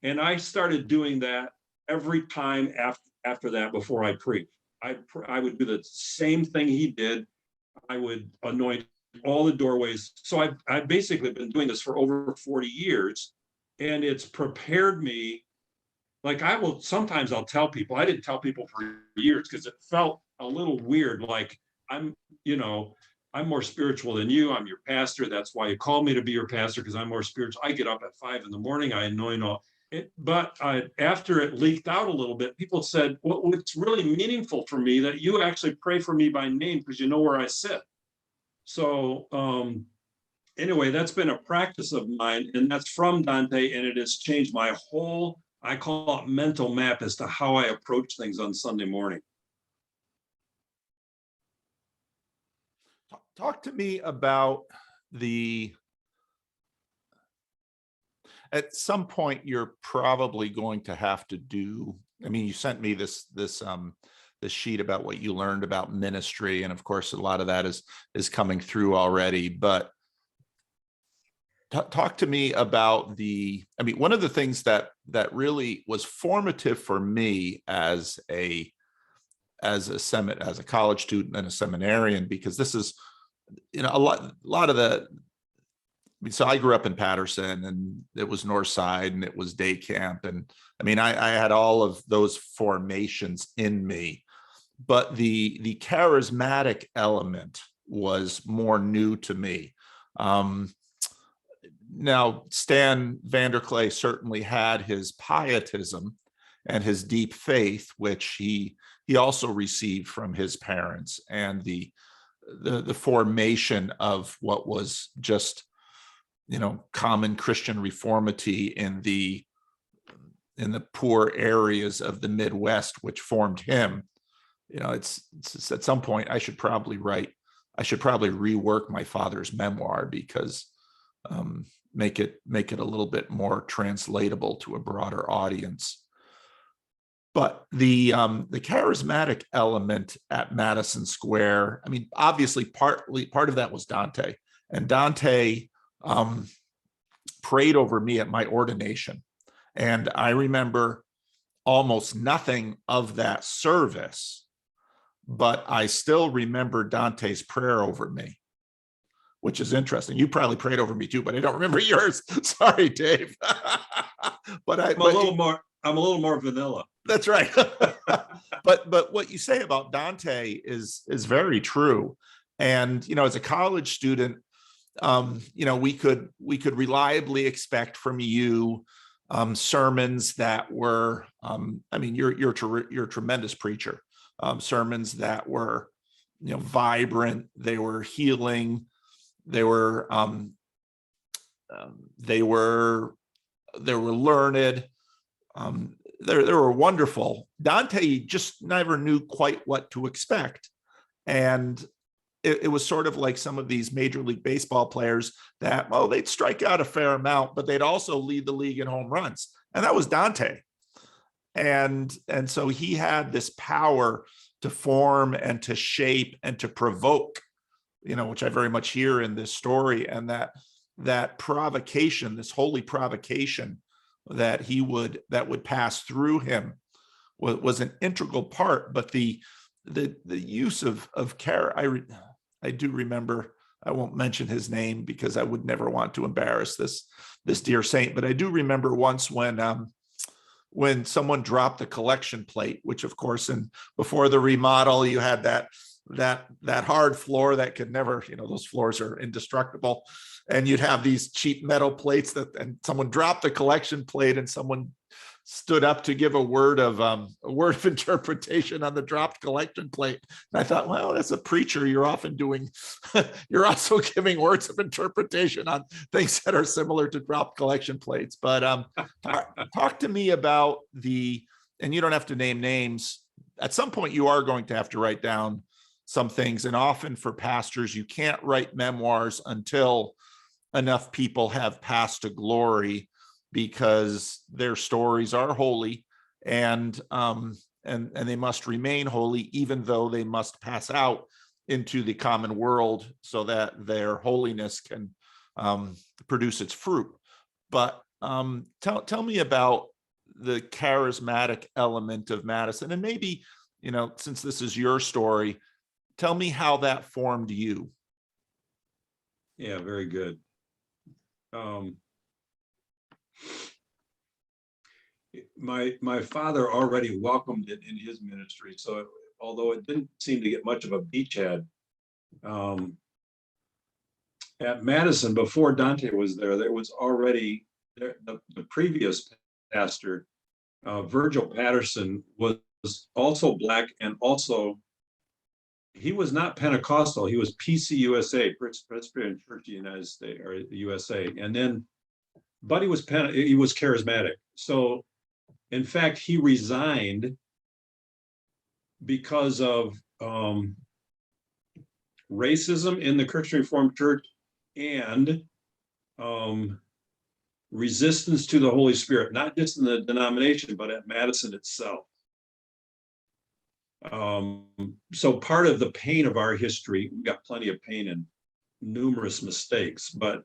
and I started doing that every time after that before I preach. I would do the same thing he did. I would anoint all the doorways. So I've basically been doing this for over 40 years, and it's prepared me. Like, sometimes I'll tell people, I didn't tell people for years because it felt a little weird. Like, I'm more spiritual than you. I'm your pastor. That's why you call me to be your pastor, because I'm more spiritual. I get up at 5 a.m. I anoint all. But after it leaked out a little bit, people said, well, it's really meaningful for me that you actually pray for me by name because you know where I sit. So anyway, that's been a practice of mine, and that's from Dante, and it has changed my whole, I call it, mental map as to how I approach things on Sunday morning. Talk to me about at some point, you're probably going to have to do I mean, you sent me this sheet about what you learned about ministry, and of course, a lot of that is coming through already. But talk to me about I mean, one of the things that really was formative for me as a college student and a seminarian, because this is, a lot of the, I mean, so I grew up in Patterson, and it was North Side, and it was day camp. And I mean, I had all of those formations in me, but the charismatic element was more new to me. Now, Stan Vanderklay certainly had his pietism and his deep faith, which he also received from his parents, and the formation of what was just, common Christian reformity in the poor areas of the Midwest, which formed him. It's at some point I should probably rework my father's memoir, because make it a little bit more translatable to a broader audience. But the charismatic element at Madison Square, I mean, obviously part of that was Dante, and Dante prayed over me at my ordination. And I remember almost nothing of that service, but I still remember Dante's prayer over me, which is interesting. You probably prayed over me too, but I don't remember yours. Sorry, Dave. But I'm a little more vanilla. That's right. But what you say about Dante is very true. And as a college student, we could reliably expect from you sermons that were, I mean, you're a tremendous preacher. Sermons that were, vibrant. They were healing. They were learned. They were wonderful. Dante just never knew quite what to expect, and it was sort of like some of these Major League Baseball players that, well, they'd strike out a fair amount, but they'd also lead the league in home runs, and that was Dante. And so he had this power to form and to shape and to provoke, which I very much hear in this story, and that provocation, this holy provocation that would pass through him was an integral part. But the use of care, I do remember, I won't mention his name because I would never want to embarrass this dear saint, but I do remember once when someone dropped the collection plate, which of course, before the remodel, you had that hard floor that could never, those floors are indestructible. And you'd have these cheap metal plates and someone dropped the collection plate, and someone stood up to give a word of interpretation on the dropped collection plate. And I thought, well, as a preacher, you're often you're also giving words of interpretation on things that are similar to dropped collection plates. But talk to me about and you don't have to name names. At some point, you are going to have to write down some things. And often for pastors, you can't write memoirs until enough people have passed to glory, because their stories are holy, and they must remain holy, even though they must pass out into the common world so that their holiness can produce its fruit. But tell me about the charismatic element of Madison, and maybe, since this is your story, tell me how that formed you. Yeah, very good. My father already welcomed it in his ministry. So although it didn't seem to get much of a beachhead, at Madison, before Dante was there was already the previous pastor, Virgil Patterson, was also Black, and also he was not Pentecostal. He was PCUSA, Presbyterian Church of the United States, or the USA. And then, but he was charismatic. So, in fact, he resigned because of racism in the Christian Reformed Church and resistance to the Holy Spirit, not just in the denomination, but at Madison itself. So part of the pain of our history, we got plenty of pain and numerous mistakes, but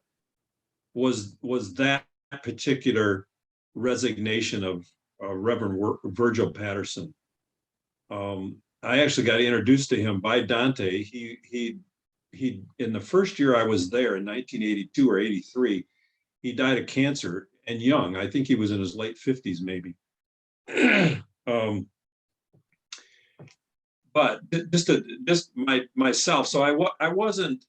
was that particular resignation of Reverend Virgil Patterson. I actually got introduced to him by Dante. He in the first year I was there in 1982 or 83, he died of cancer, and young. I think he was in his late 50s, maybe. But just myself. So I wasn't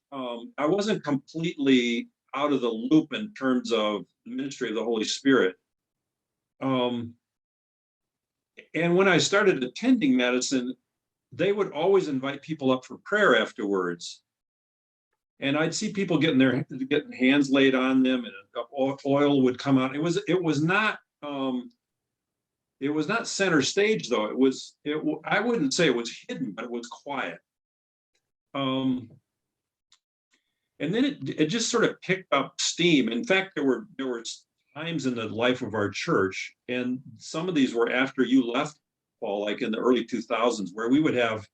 completely out of the loop in terms of the ministry of the Holy Spirit. And when I started attending Madison, they would always invite people up for prayer afterwards. And I'd see people getting hands laid on them, and oil would come out. It was not center stage, though. I wouldn't say it was hidden, but it was quiet. And then it just sort of picked up steam. In fact, there were times in the life of our church, and some of these were after you left, Paul, like in the early 2000s, where we would have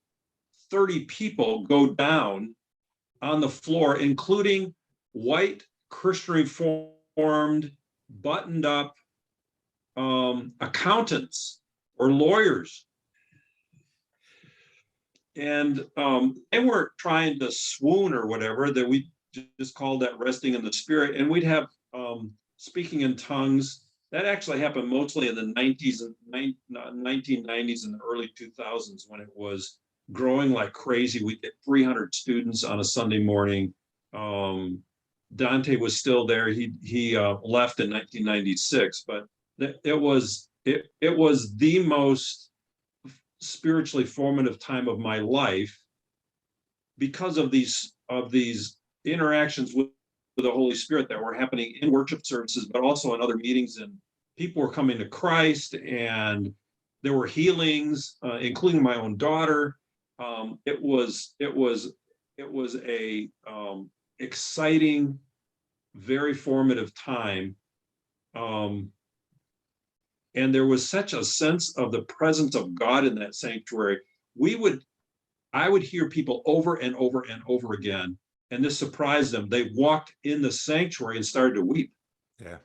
30 people go down on the floor, including white Christian Reformed, buttoned up accountants or lawyers. And they weren't trying to swoon or whatever, that we just called that resting in the Spirit. And we'd have speaking in tongues. That actually happened mostly in the 1990s and the early 2000s, when it was growing like crazy. We get 300 students on a Sunday morning. Dante was still there. He left in 1996, but it was the most spiritually formative time of my life, because of these interactions with the Holy Spirit that were happening in worship services, but also in other meetings, and people were coming to Christ, and there were healings, including my own daughter. It was a exciting, very formative time. And there was such a sense of the presence of God in that sanctuary. I would hear people over and over and over again, and this surprised them. They walked in the sanctuary and started to weep. Yeah.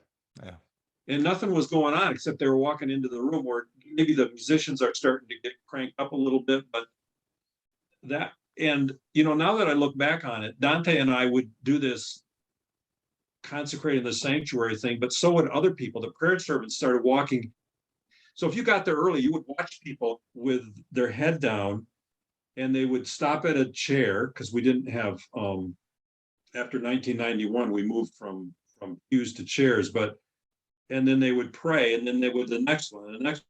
And nothing was going on except they were walking into the room, where maybe the musicians are starting to get cranked up a little bit, but now that I look back on it, Dante and I would do this consecrating the sanctuary thing, but so would other people. The prayer servants started walking. So if you got there early, you would watch people with their head down, and they would stop at a chair, because we didn't have, after 1991, we moved from pews to chairs, and then they would pray, and then they would the next one, and the next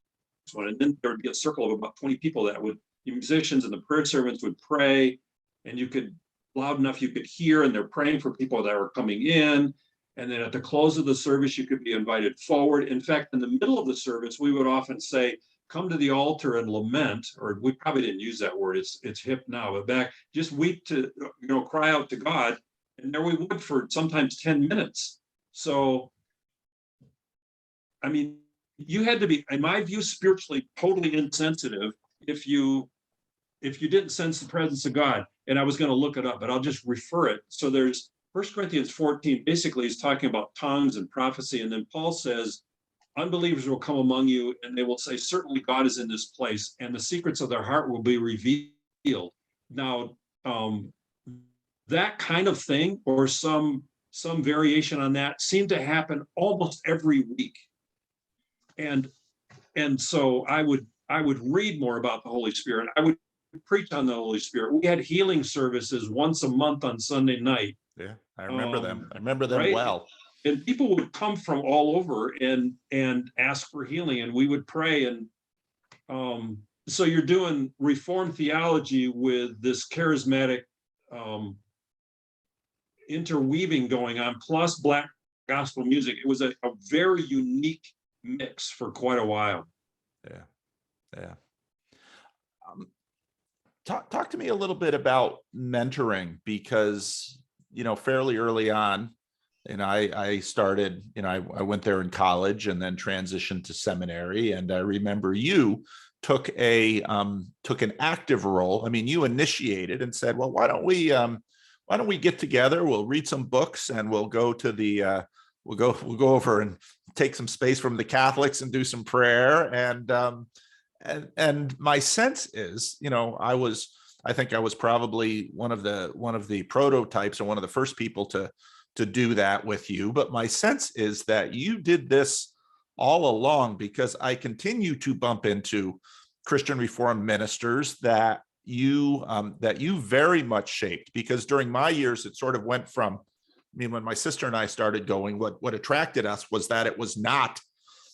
one, and then there would be a circle of about 20 people that would, the musicians and the prayer servants would pray, and you could, loud enough you could hear, and they're praying for people that were coming in. And then at the close of the service, you could be invited forward. In fact, in the middle of the service, we would often say, come to the altar and lament, or we probably didn't use that word, it's hip now, but back, just weep to, cry out to God. And there we would for sometimes 10 minutes. So, I mean, you had to be, in my view, spiritually totally insensitive if you didn't sense the presence of God. And I was going to look it up, but I'll just refer it. So there's 1 Corinthians 14, basically is talking about tongues and prophecy. And then Paul says, unbelievers will come among you, and they will say, certainly God is in this place, and the secrets of their heart will be revealed. Now, that kind of thing, or some variation on that, seemed to happen almost every week. And so I would read more about the Holy Spirit. I would preach on the Holy Spirit. We had healing services once a month on Sunday night. Yeah, I remember them. I remember them right? well. And people would come from all over and ask for healing, and we would pray. And so you're doing Reformed theology with this charismatic interweaving going on, plus Black gospel music. It was a very unique mix for quite a while. Yeah. Talk to me a little bit about mentoring, because fairly early on, And I started, I went there in college and then transitioned to seminary. And I remember you took an active role. I mean, you initiated and said, well, why don't we get together? We'll read some books and we'll go to the we'll go over and take some space from the Catholics and do some prayer. And my sense is, I think I was probably one of the prototypes or one of the first people to do that with you. But my sense is that you did this all along, because I continue to bump into Christian Reformed ministers that you very much shaped. Because during my years, it sort of went from, when my sister and I started going, what attracted us was that it was not,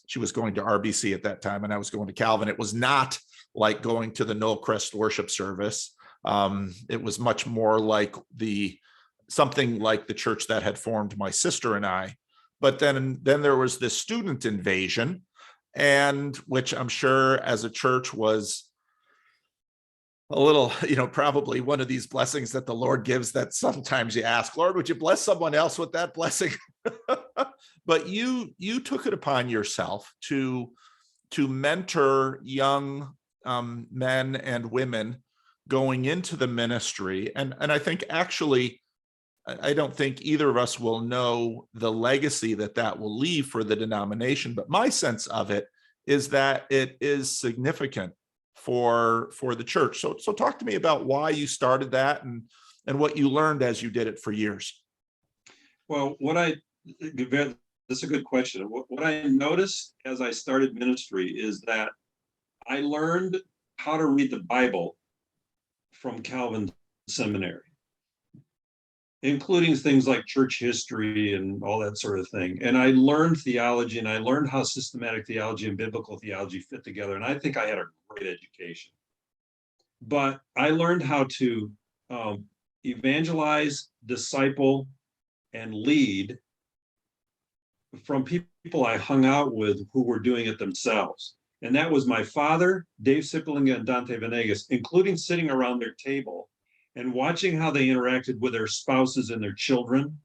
she was going to RBC at that time and I was going to Calvin. It was not like going to the Knoll Crest worship service. It was much more like something like the church that had formed my sister and I. But then there was this student invasion, and which I'm sure as a church was a little, probably one of these blessings that the Lord gives, that sometimes you ask, Lord, would you bless someone else with that blessing? But you took it upon yourself to mentor young men and women going into the ministry. And I think actually, I don't think either of us will know the legacy that will leave for the denomination, but my sense of it is that it is significant for the church. So talk to me about why you started that and what you learned as you did it for years. Well, that's a good question. What I noticed as I started ministry is that I learned how to read the Bible from Calvin Seminary, including things like church history and all that sort of thing. And I learned theology, and I learned how systematic theology and biblical theology fit together. And I think I had a great education. But I learned how to evangelize, disciple, and lead from people I hung out with who were doing it themselves. And that was my father, Dave Sippelinga, and Dante Venegas, including sitting around their table and watching how they interacted with their spouses and their children,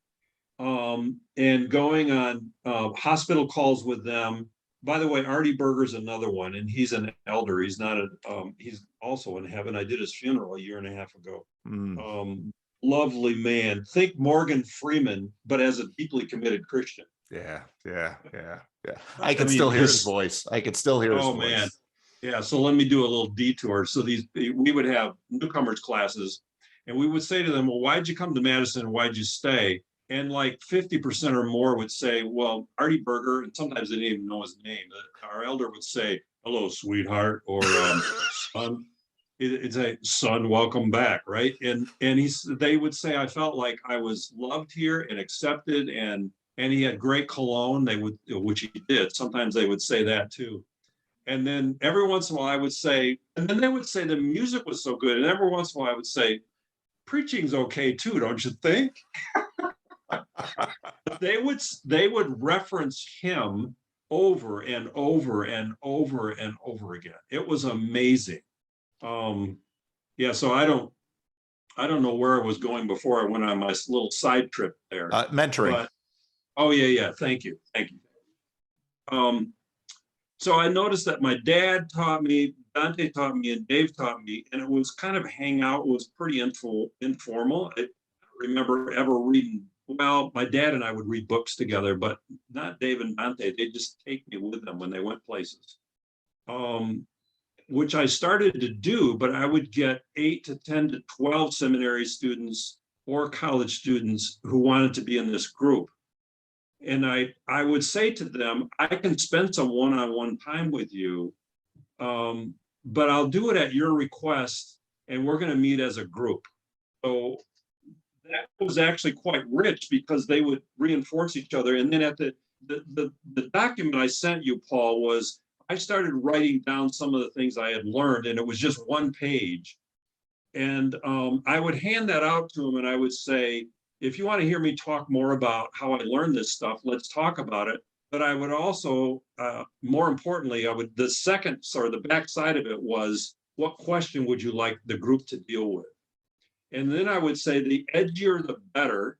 and going on hospital calls with them. By the way, Artie Berger's another one, and he's an elder. He's not he's also in heaven. I did his funeral a year and a half ago. Lovely man. Think Morgan Freeman, but as a deeply committed Christian. Yeah. I can still hear his voice. I could still hear his voice. Man. Yeah. So let me do a little detour. So we would have newcomers classes, and we would say to them, well, why'd you come to Madison? Why'd you stay? And like 50% or more would say, well, Artie Berger, and sometimes they didn't even know his name. Our elder would say, hello, sweetheart, or son. It'd say, son, welcome back, right? And they would say, I felt like I was loved here and accepted, and he had great cologne. Which he did. Sometimes they would say that too. And then every once in a while I would say, and then they would say the music was so good. And every once in a while I would say, preaching's okay too, don't you think? They would reference him over and over and over and over again. It was amazing. Yeah, so I don't know where I was going before I went on my little side trip there. Mentoring. Oh yeah. Thank you. So I noticed that my dad taught me, Dante taught me, and Dave taught me, and it was kind of hangout. It was pretty informal. I don't remember ever reading. Well, my dad and I would read books together, but not Dave and Dante. They'd just take me with them when they went places, which I started to do, but I would get 8 to 10 to 12 seminary students or college students who wanted to be in this group. And I would say to them, I can spend some one-on-one time with you, but I'll do it at your request, and we're going to meet as a group. So that was actually quite rich, because they would reinforce each other. And then at the document I sent you, Paul, was I started writing down some of the things I had learned, and it was just one page. And I would hand that out to them, and I would say, if you want to hear me talk more about how I learned this stuff, let's talk about it. But I would also, more importantly, the second, or the back side of it was, what question would you like the group to deal with? And then I would say, the edgier, the better.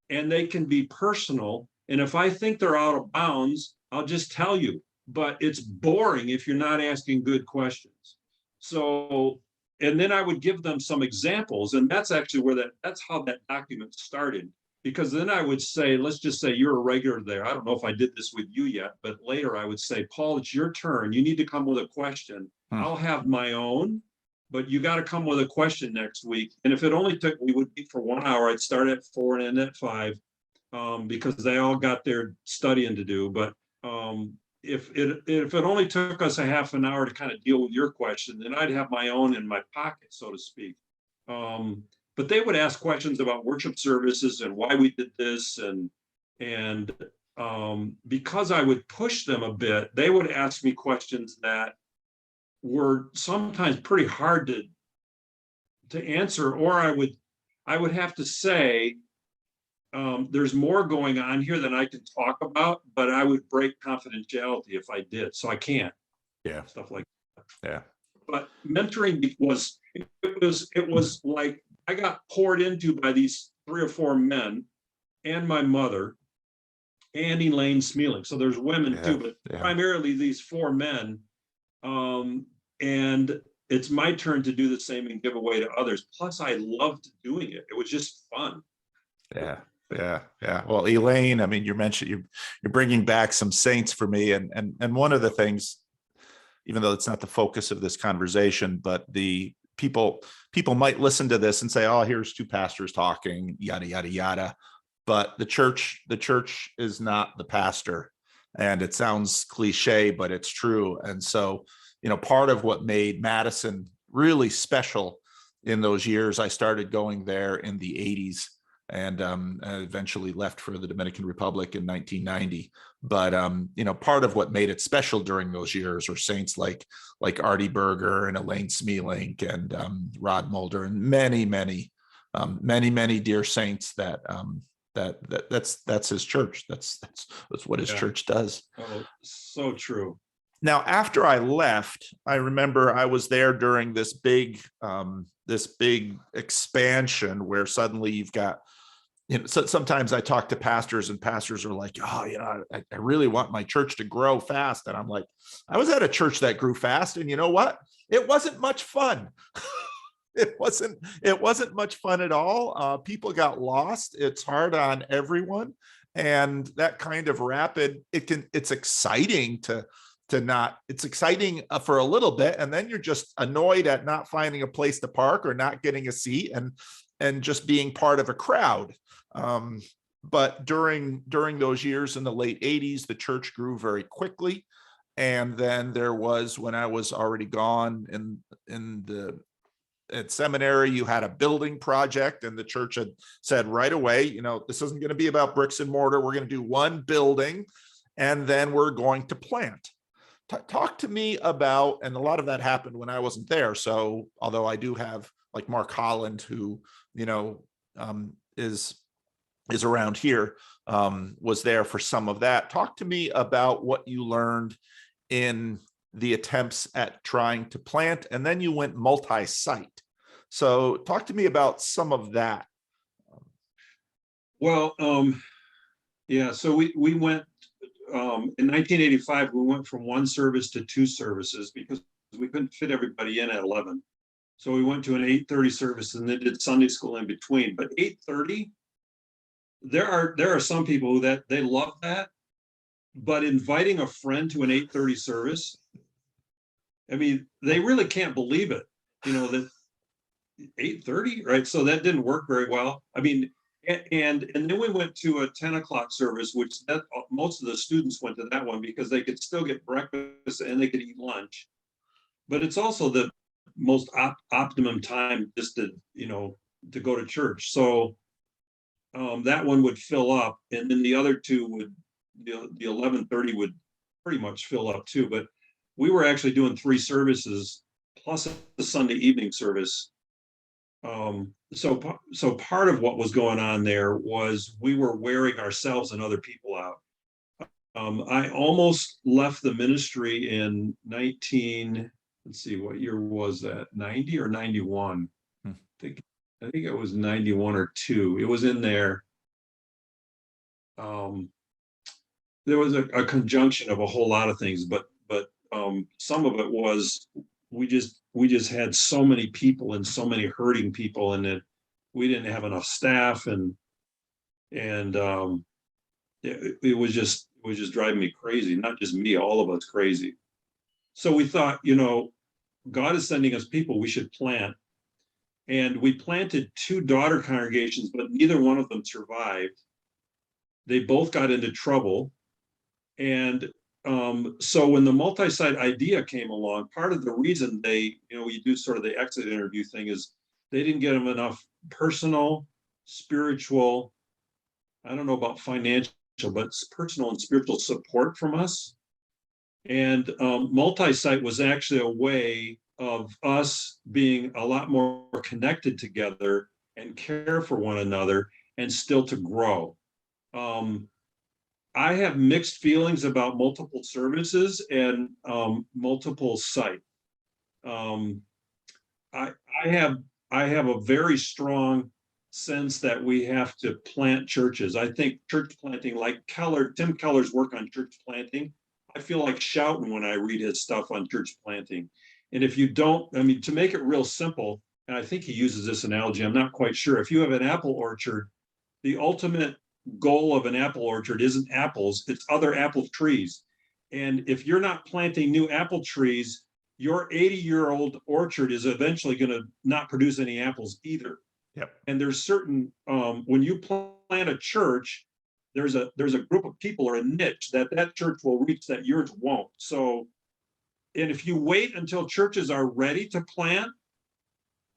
and they can be personal. And if I think they're out of bounds, I'll just tell you, but it's boring if you're not asking good questions. So, and then I would give them some examples, and that's actually that's how that document started. Because then I would say, let's just say you're a regular there. I don't know if I did this with you yet, but later I would say, Paul, it's your turn. You need to come with a question. I'll have my own, but you got to come with a question next week. And if it only took, we would meet for 1 hour. I'd start at 4 and end at 5, because they all got their studying to do. But if it only took us a half an hour to kind of deal with your question, then I'd have my own in my pocket, so to speak. But they would ask questions about worship services and why we did this, and because I would push them a bit, they would ask me questions that were sometimes pretty hard to answer, or I would have to say, there's more going on here than I can talk about, but I would break confidentiality if I did, so I can't. Yeah. Stuff like that. Yeah. But mentoring was like I got poured into by these 3 or 4 men and my mother and Elaine Smealing. So there's women too, but primarily these 4 men. And it's my turn to do the same and give away to others. Plus, I loved doing it. It was just fun. Yeah. Well, Elaine, I mean, you mentioned you're bringing back some saints for me, and one of the things, even though it's not the focus of this conversation, but the people might listen to this and say, oh, here's 2 pastors talking, yada, yada, yada. But the church is not the pastor. And it sounds cliche, but it's true. And so, part of what made Madison really special in those years, I started going there in the 80s and eventually left for the Dominican Republic in 1990. But part of what made it special during those years were saints like Artie Berger and Elaine Smealing and Rod Mulder and many dear saints that's his church. That's what his church does. Oh, so true. Now, after I left, I remember I was there during this big expansion where suddenly you've got, so sometimes I talk to pastors and pastors are like, oh, I really want my church to grow fast. And I'm like, I was at a church that grew fast, and you know what? It wasn't much fun. It wasn't much fun at all. People got lost. It's hard on everyone. And that kind of it's exciting it's exciting for a little bit. And then you're just annoyed at not finding a place to park or not getting a seat and just being part of a crowd. But during those years in the late 80s, the church grew very quickly. And then there was, when I was already gone at seminary, you had a building project, and the church had said right away, this isn't going to be about bricks and mortar. We're going to do one building, and then we're going to plant. Talk to me about, and a lot of that happened when I wasn't there. So although I do have like Mark Holland, who, is around here, was there for some of that. Talk to me about what you learned in the attempts at trying to plant, and then you went multi-site. So talk to me about some of that. Well, so we went, in 1985, we went from 1 service to 2 services because we couldn't fit everybody in at 11. So we went to an 8:30 service and then did Sunday school in between. But 8:30, there are some people that they love that, but inviting a friend to an 8:30 service, I mean, they really can't believe it, that 8:30, right? So that didn't work very well. I mean, and then we went to a 10 o'clock service, which most of the students went to that one because they could still get breakfast and they could eat lunch. But it's also the most optimum time just to go to church. So that one would fill up, and then the other 2 would, the 11:30 would pretty much fill up too. But we were actually doing 3 services plus the Sunday evening service. So part of what was going on there was we were wearing ourselves and other people out. I almost left the ministry in let's see, what year was that? 90 or 91? I think it was 91 or 2. It was in there. there was a conjunction of a whole lot of things, but some of it was we just had so many people and so many hurting people, and that we didn't have enough staff, and it was just driving me crazy. Not just me, all of us crazy. So we thought, God is sending us people, we should plant. And we planted 2 daughter congregations, but neither one of them survived. They both got into trouble. And so when the multi-site idea came along, part of the reason we do sort of the exit interview thing is they didn't get them enough personal, spiritual, I don't know about financial, but personal and spiritual support from us. And multi-site was actually a way of us being a lot more connected together and care for one another and still to grow. I have mixed feelings about multiple services and multiple site. I have a very strong sense that we have to plant churches. I think church planting, like Tim Keller's work on church planting, I feel like shouting when I read his stuff on church planting. And if you don't, to make it real simple, and I think he uses this analogy, I'm not quite sure. If you have an apple orchard, the ultimate goal of an apple orchard isn't apples, it's other apple trees. And if you're not planting new apple trees, your 80-year-old orchard is eventually going to not produce any apples either. Yep. And there's certain, when you plant a church, there's a group of people or a niche that church will reach that yours won't. So, and if you wait until churches are ready to plant,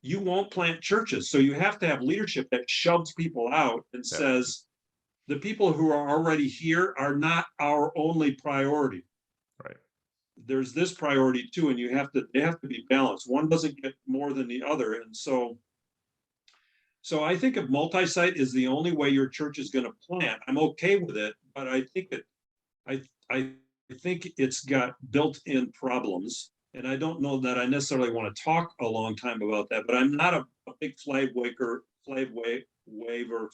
you won't plant churches. So you have to have leadership that shoves people out and says, the people who are already here are not our only priority. Right. There's this priority too, and they have to be balanced. One doesn't get more than the other. And so I think if multi-site is the only way your church is going to plant, I'm okay with it, but I think it's got built-in problems. And I don't know that I necessarily want to talk a long time about that, but I'm not a big flag waver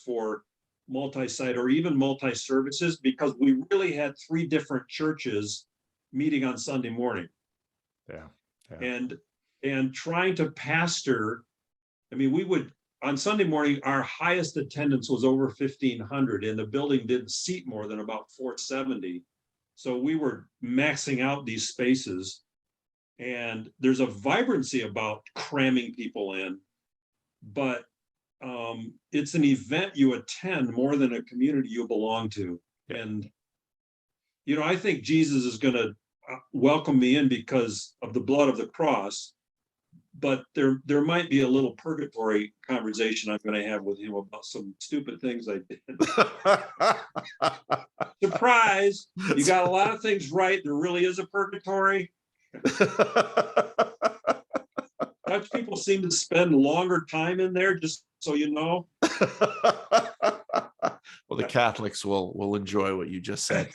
for multi-site or even multi-services, because we really had 3 different churches meeting on Sunday morning. Yeah. And trying to pastor, we would, on Sunday morning, our highest attendance was over 1,500, and the building didn't seat more than about 470. So we were maxing out these spaces. And there's a vibrancy about cramming people in, but it's an event you attend more than a community you belong to. And, I think Jesus is going to welcome me in because of the blood of the cross, but there might be a little purgatory conversation I'm going to have with him about some stupid things I did. Surprise! You got a lot of things right. There really is a purgatory. Dutch people seem to spend longer time in there, just so you know. Well, the Catholics will enjoy what you just said.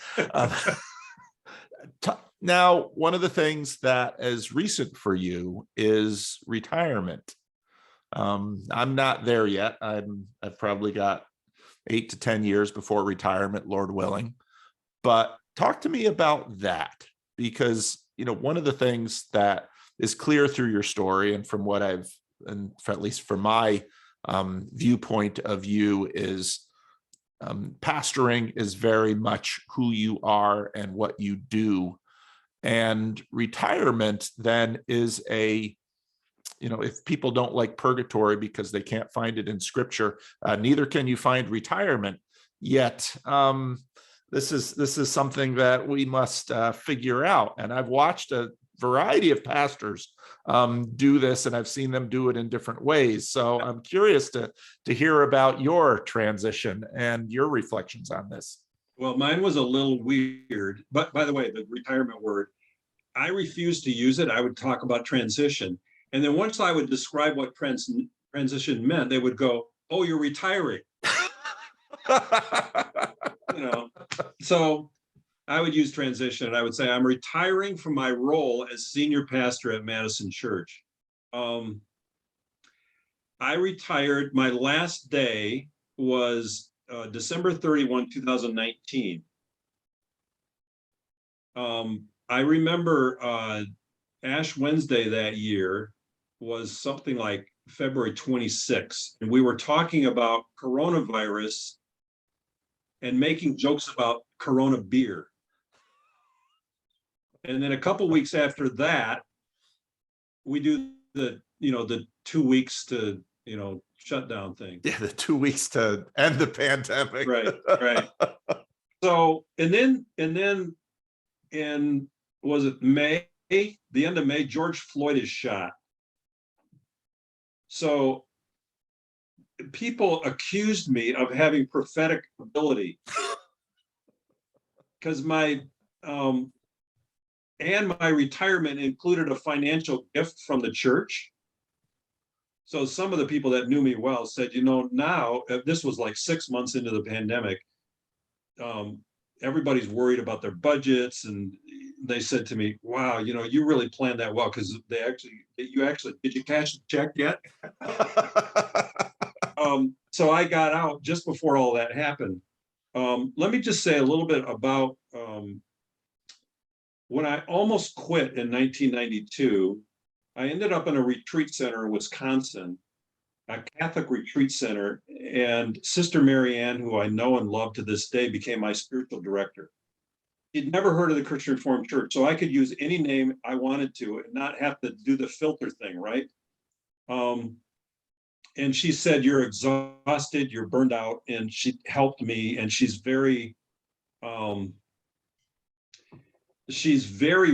Now, one of the things that is recent for you is retirement. I'm not there yet. I've probably got 8 to 10 years before retirement, Lord willing. But talk to me about that, because one of the things that is clear through your story, and from what and at least from my viewpoint of you, is pastoring is very much who you are and what you do. And retirement then is if people don't like purgatory because they can't find it in scripture, neither can you find retirement. Yet this is something that we must figure out. And I've watched a variety of pastors do this, and I've seen them do it in different ways. So I'm curious to hear about your transition and your reflections on this. Well, mine was a little weird, but by the way, the retirement word, I refused to use it. I would talk about transition. And then once I would describe what transition meant, they would go, "Oh, you're retiring." So I would use transition, and I would say, I'm retiring from my role as senior pastor at Madison Church. I retired. My last day was December 31, 2019. I remember Ash Wednesday that year was something like February 26th, and we were talking about coronavirus and making jokes about Corona beer. And then a couple weeks after that, we do the 2 weeks to shut down thing. Yeah, the 2 weeks to end the pandemic. Right. So and then was it May? The end of May, George Floyd is shot. So people accused me of having prophetic ability because my retirement included a financial gift from the church. So some of the people that knew me well said, now this was like 6 months into the pandemic. Everybody's worried about their budgets, and they said to me, wow, you really planned that well, because did you cash the check yet? So I got out just before all that happened. Let me just say a little bit about when I almost quit in 1992. I ended up in a retreat center in Wisconsin, a Catholic retreat center, and Sister Mary Ann, who I know and love to this day, became my spiritual director. He'd never heard of the Christian Reformed Church, so I could use any name I wanted to and not have to do the filter thing, right? And she said, you're exhausted, you're burned out, and she helped me, and she's very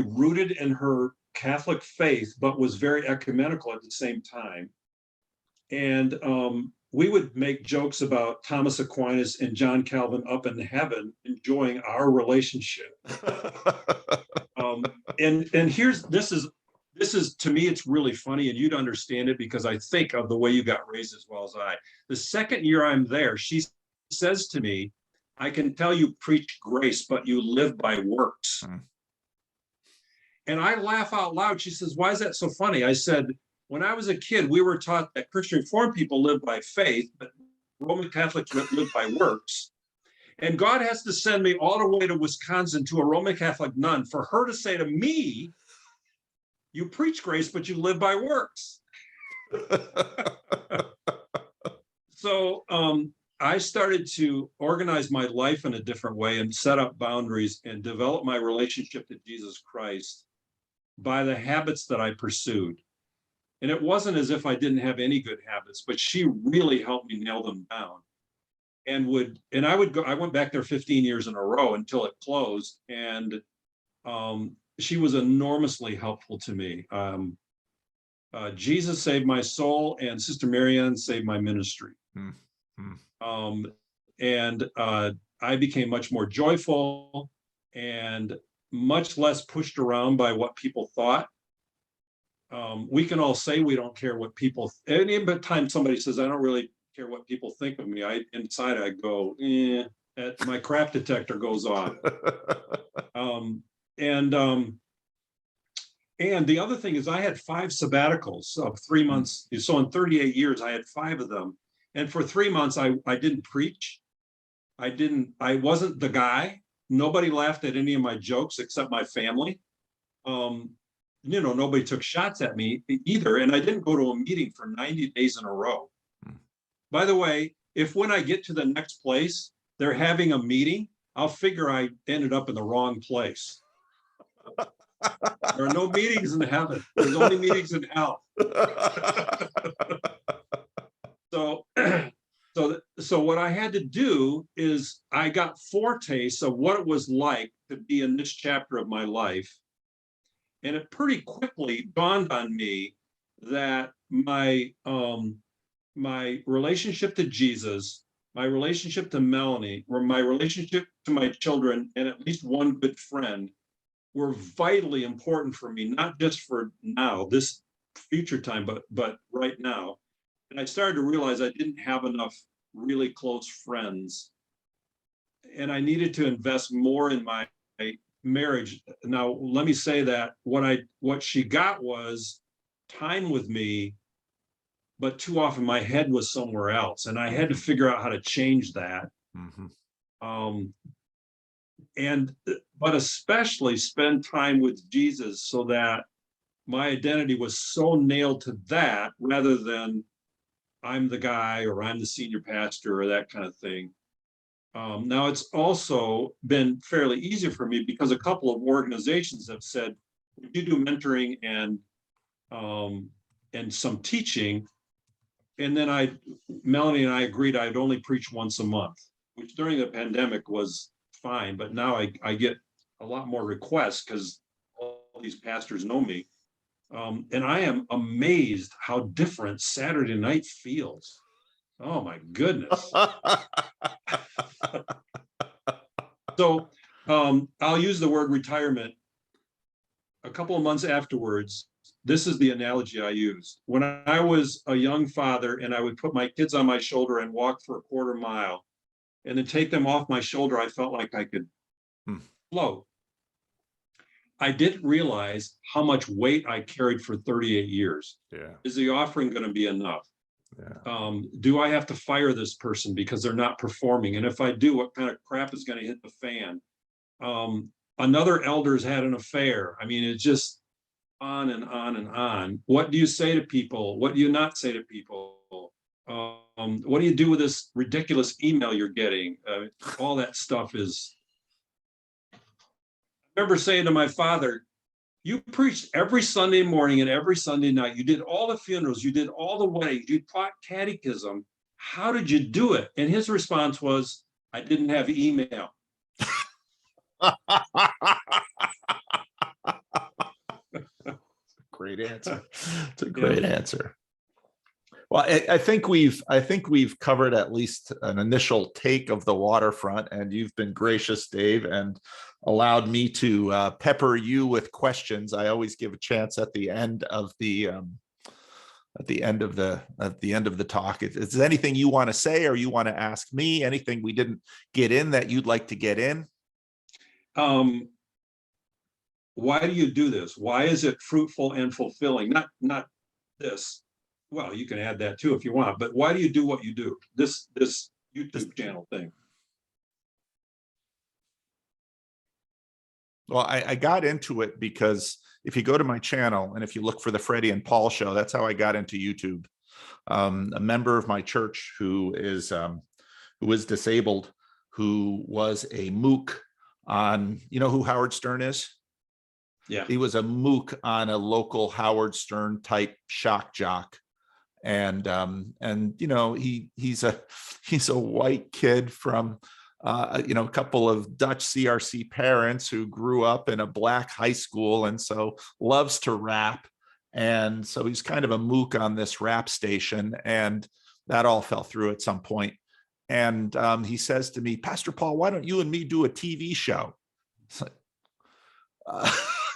rooted in her Catholic faith, but was very ecumenical at the same time. And we would make jokes about Thomas Aquinas and John Calvin up in heaven enjoying our relationship. And this is to me, it's really funny, and you'd understand it because I think of the way you got raised as well as I. The second year I'm there, she says to me, I can tell you preach grace, but you live by works. And I laugh out loud. She says, why is that so funny? I said, when I was a kid, we were taught that Christian Reformed people live by faith, but Roman Catholics live by works. And God has to send me all the way to Wisconsin to a Roman Catholic nun for her to say to me, you preach grace, but you live by works. So I started to organize my life in a different way and set up boundaries and develop my relationship to Jesus Christ by the habits that I pursued. And it wasn't as if I didn't have any good habits, but she really helped me nail them down. And I went back there 15 years in a row until it closed. And she was enormously helpful to me. Jesus saved my soul, and Sister Marianne saved my ministry. And I became much more joyful and much less pushed around by what people thought. We can all say we don't care what people, any time somebody says, I don't really care what people think of me, inside I go, my crap detector goes off. And the other thing is I had 5 sabbaticals of 3 months. So in 38 years, I had 5 of them. And for 3 months, I didn't preach. I wasn't the guy. Nobody laughed at any of my jokes except my family. Nobody took shots at me either. And I didn't go to a meeting for 90 days in a row. By the way, if when I get to the next place, they're having a meeting, I'll figure I ended up in the wrong place. There are no meetings in heaven. There's only meetings in hell. So what I had to do is I got foretastes of what it was like to be in this chapter of my life. And it pretty quickly dawned on me that my relationship to Jesus, my relationship to Melanie, or my relationship to my children, and at least one good friend, were vitally important for me, not just for now, this future time, but right now. And I started to realize I didn't have enough really close friends, and I needed to invest more in my marriage. Now, let me say that what she got was time with me, but too often my head was somewhere else, and I had to figure out how to change that. Mhm. But especially spend time with Jesus, so that my identity was so nailed to that rather than I'm the guy or I'm the senior pastor or that kind of thing. Now it's also been fairly easy for me because a couple of organizations have said, "Would you do mentoring and some teaching?" And then Melanie and I agreed I'd only preach once a month, which during the pandemic was fine. But now I get a lot more requests because all these pastors know me. And I am amazed how different Saturday night feels. Oh my goodness. So I'll use the word retirement. A couple of months afterwards, this is the analogy I used. When I was a young father and I would put my kids on my shoulder and walk for a quarter mile and then take them off my shoulder, I felt like I could float. I didn't realize how much weight I carried for 38 years. Yeah. Is the offering going to be enough? Yeah. Do I have to fire this person because they're not performing? And if I do, what kind of crap is going to hit the fan? Another elder's had an affair. I mean, it's just on and on and on. What do you say to people? What do you not say to people? What do you do with this ridiculous email you're getting? All that stuff is. I remember saying to my father, "You preached every Sunday morning and every Sunday night. You did all the funerals. You did all the weddings. You taught catechism. How did you do it?" And his response was, "I didn't have email." Great answer. It's a great answer. Well, I think we've covered at least an initial take of the waterfront, and you've been gracious, Dave, and allowed me to pepper you with questions. I always give a chance at the end of the talk. Is there anything you want to say or you want to ask me? Anything we didn't get in that you'd like to get in? Why do you do this? Why is it fruitful and fulfilling? Not this. Well, you can add that too if you want, but why do you do what you do? This YouTube channel thing. Well, I got into it because if you go to my channel and if you look for the Freddie and Paul show, that's how I got into YouTube. A member of my church who is disabled, who was a mook on, you know who Howard Stern is? Yeah. He was a mook on a local Howard Stern type shock jock. And you know, he's a white kid from you know, a couple of Dutch CRC parents who grew up in a black high school, and so loves to rap. And so he's kind of a mook on this rap station, and that all fell through at some point. And he says to me, "Pastor Paul, why don't you and me do a TV show?" It's like,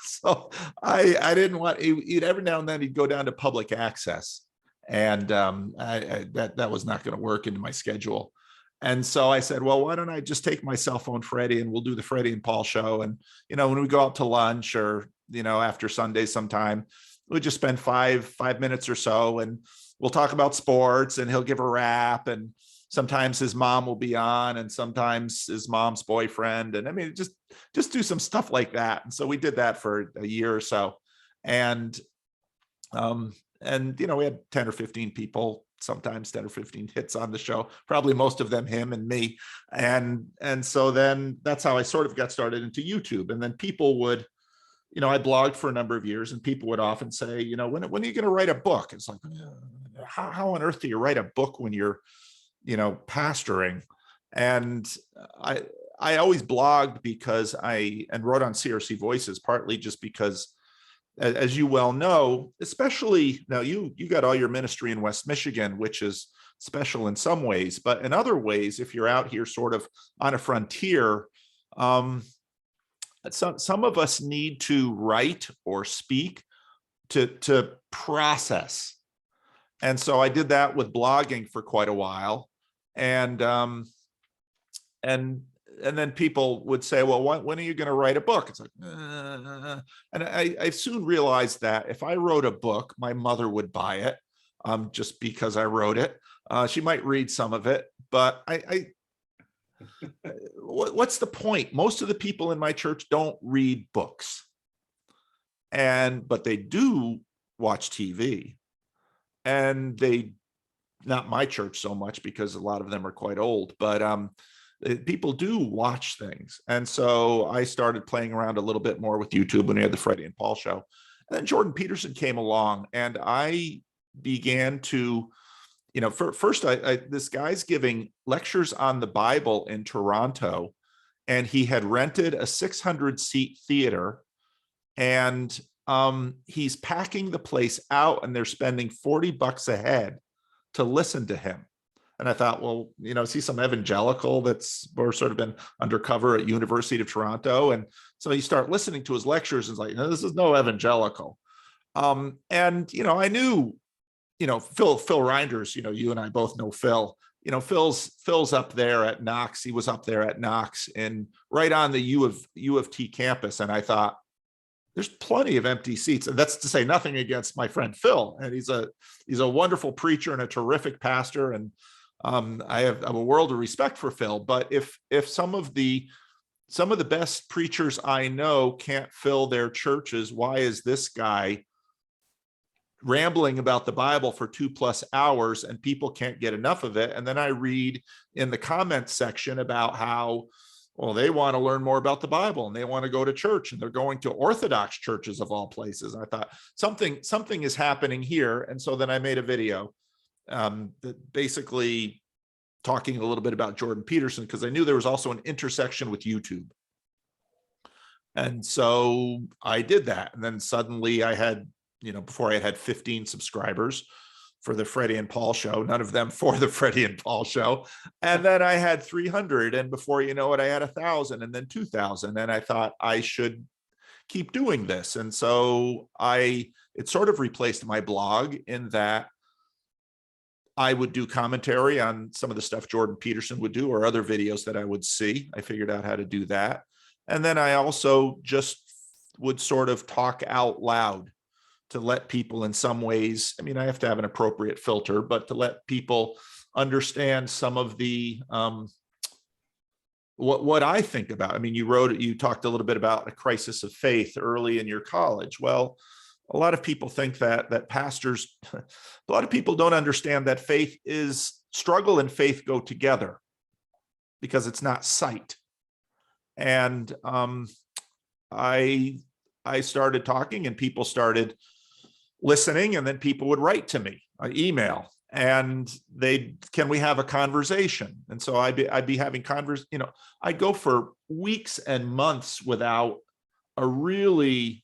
so I didn't want. He'd every now and then he'd go down to public access, and that was not going to work into my schedule. And so I said, well, why don't I just take my cell phone, Freddie, and we'll do the Freddie and Paul show. And, you know, when we go out to lunch or, you know, after Sunday sometime, we'll just spend five minutes or so and we'll talk about sports, and he'll give a rap, and sometimes his mom will be on and sometimes his mom's boyfriend. And I mean, just do some stuff like that. And so we did that for a year or so. And you know, we had 10 or 15 people, sometimes 10 or 15 hits on the show, probably most of them him and me. And so then that's how I sort of got started into YouTube. And then people would, you know, I blogged for a number of years, and people would often say, you know, when are you going to write a book? It's like, how on earth do you write a book when you're, you know, pastoring? And I always blogged because and wrote on CRC Voices, partly just because, as you well know, especially now, you got all your ministry in West Michigan, which is special in some ways, but in other ways, if you're out here sort of on a frontier, some of us need to write or speak to process. And so I did that with blogging for quite a while. And then people would say, well, when are you going to write a book? It's like, and I soon realized that if I wrote a book, my mother would buy it, just because I wrote it. She might read some of it, but What's the point? Most of the people in my church don't read books, but they do watch TV, and not my church so much because a lot of them are quite old, but people do watch things. And so I started playing around a little bit more with YouTube when we had the Freddie and Paul show. And then Jordan Peterson came along, and I began to, first, this guy's giving lectures on the Bible in Toronto, and he had rented a 600-seat theater, and he's packing the place out, and they're spending $40 a head to listen to him. And I thought, well, is he some evangelical that's sort of been undercover at University of Toronto? And so you start listening to his lectures, and it's like, no, this is no evangelical. And I knew, Phil Reinders, you and I both know Phil. Phil's up there at Knox. He was up there at Knox and right on the U of T campus. And I thought, there's plenty of empty seats. And that's to say nothing against my friend Phil. And he's a wonderful preacher and a terrific pastor. And I have a world of respect for Phil. But if some of the best preachers I know can't fill their churches, why is this guy rambling about the Bible for 2+ hours and people can't get enough of it? And then I read in the comments section about how, well, they want to learn more about the Bible and they want to go to church, and they're going to Orthodox churches of all places. I thought something is happening here. And so then I made a video that basically talking a little bit about Jordan Peterson, because I knew there was also an intersection with YouTube. And so I did that. And then suddenly I had, before I had 15 subscribers for the Freddie and Paul show, none of them for the Freddie and Paul show. And then I had 300. And before you know it, I had 1,000 and then 2,000. And I thought I should keep doing this. And so it sort of replaced my blog in that I would do commentary on some of the stuff Jordan Peterson would do or other videos that I would see. I figured out how to do that. And then I also just would sort of talk out loud to let people, in some ways, I have to have an appropriate filter, but to let people understand some of the what I think about. You talked a little bit about a crisis of faith early in your college. Well, a lot of people think that pastors, a lot of people don't understand that struggle and faith go together, because it's not sight. And I started talking, and people started listening, and then people would write to me, email, and can we have a conversation? And so I'd be having I'd go for weeks and months without a really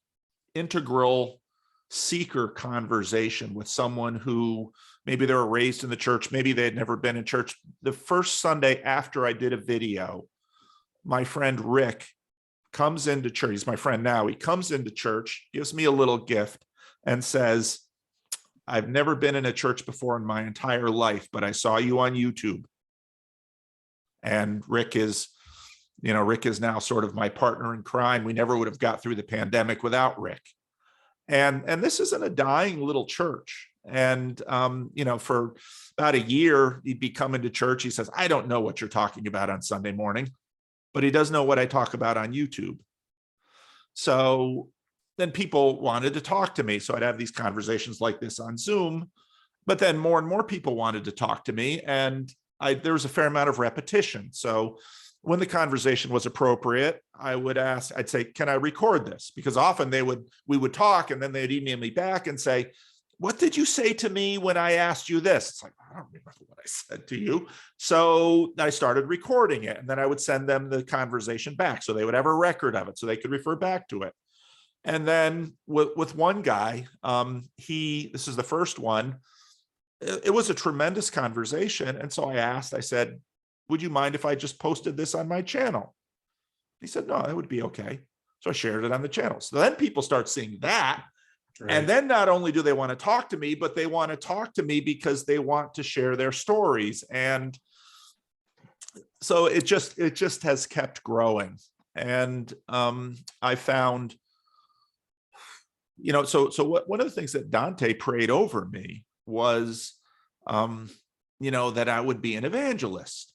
integral seeker conversation with someone who maybe they were raised in the church, maybe they had never been in church. The first Sunday after I did a video, my friend Rick comes into church. He's my friend now. He comes into church, gives me a little gift, and says, I've never been in a church before in my entire life, but I saw you on YouTube. And Rick is now sort of my partner in crime. We never would have got through the pandemic without Rick. And this isn't a dying little church. And, for about a year, he'd be coming to church. He says, I don't know what you're talking about on Sunday morning, but he does know what I talk about on YouTube. So then people wanted to talk to me. So I'd have these conversations like this on Zoom, but then more and more people wanted to talk to me, and there was a fair amount of repetition. So when the conversation was appropriate, I'd say, can I record this? Because often we would talk, and then they'd email me back and say, what did you say to me when I asked you this? It's like, I don't remember what I said to you. So I started recording it, and then I would send them the conversation back so they would have a record of it so they could refer back to it. And then with one guy, this is the first one, it was a tremendous conversation. And so I said, would you mind if I just posted this on my channel? He said, no, that would be okay. So I shared it on the channel. So then people start seeing that. Right. And then not only do they want to talk to me, but they want to talk to me because they want to share their stories. And so it just has kept growing. And I found, one of the things that Dante prayed over me was, that I would be an evangelist.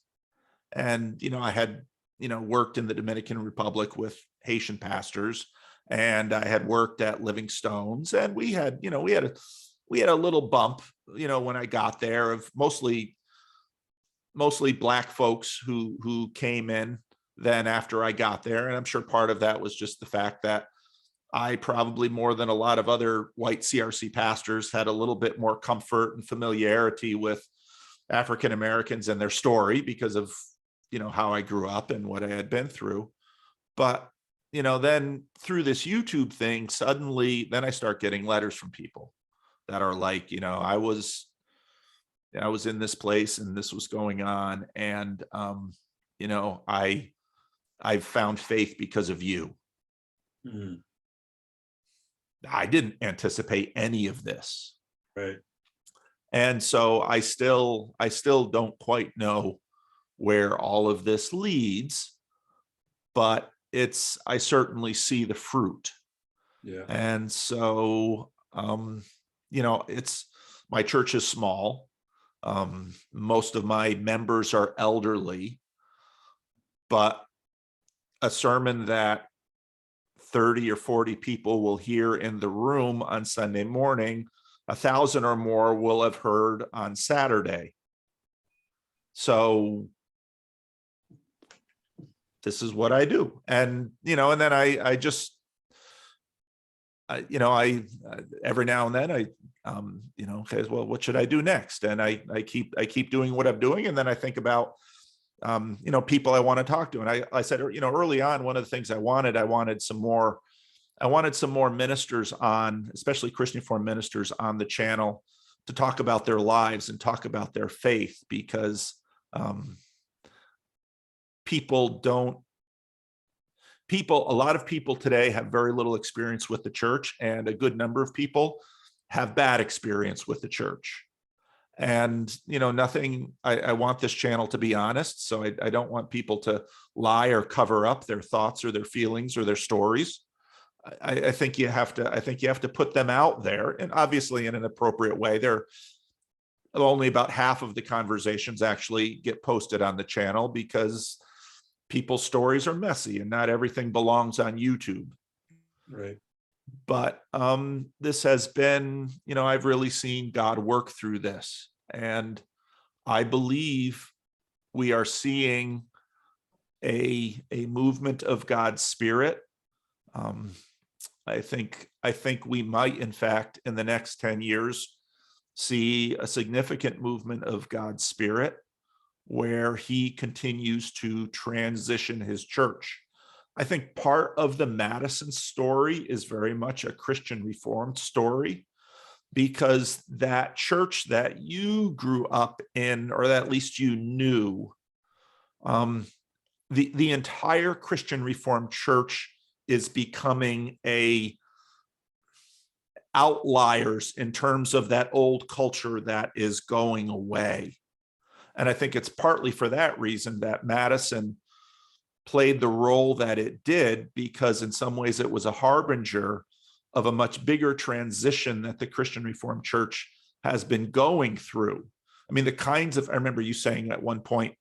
And, I had, worked in the Dominican Republic with Haitian pastors, and I had worked at Living Stones, and we had a little bump, when I got there, of mostly Black folks who came in then after I got there. And I'm sure part of that was just the fact that I, probably more than a lot of other white CRC pastors, had a little bit more comfort and familiarity with African Americans and their story because of, how I grew up and what I had been through. But, then through this YouTube thing, suddenly then I start getting letters from people that are like, I was in this place and this was going on. And, I've found faith because of you. Mhm. I didn't anticipate any of this. Right. And so I still don't quite know where all of this leads, but I certainly see the fruit. Yeah. And so, my church is small. Most of my members are elderly, but a sermon that 30 or 40 people will hear in the room on Sunday morning, 1,000 or more will have heard on Saturday. So this is what I do. And, and then I just, every now and then okay, well, what should I do next? And I keep doing what I'm doing. And then I think about, people I want to talk to. And I said, early on, one of the things I wanted some more ministers on, especially Christian Reformed ministers on the channel, to talk about their lives and talk about their faith, because a lot of people today have very little experience with the church, and a good number of people have bad experience with the church. And, nothing, I want this channel to be honest. So I don't want people to lie or cover up their thoughts or their feelings or their stories. I think you have to put them out there, and obviously in an appropriate way. There only about half of the conversations actually get posted on the channel because people's stories are messy and not everything belongs on YouTube. Right. But this has been, I've really seen God work through this. And I believe we are seeing a movement of God's Spirit. I think we might, in fact, in the next 10 years, see a significant movement of God's Spirit where he continues to transition his church. I think part of the Madison story is very much a Christian Reformed story, because that church that you grew up in, or that at least you knew, the entire Christian Reformed church is becoming outliers in terms of that old culture that is going away. And I think it's partly for that reason that Madison played the role that it did, because in some ways it was a harbinger of a much bigger transition that the Christian Reformed Church has been going through. I mean, I remember you saying at one point,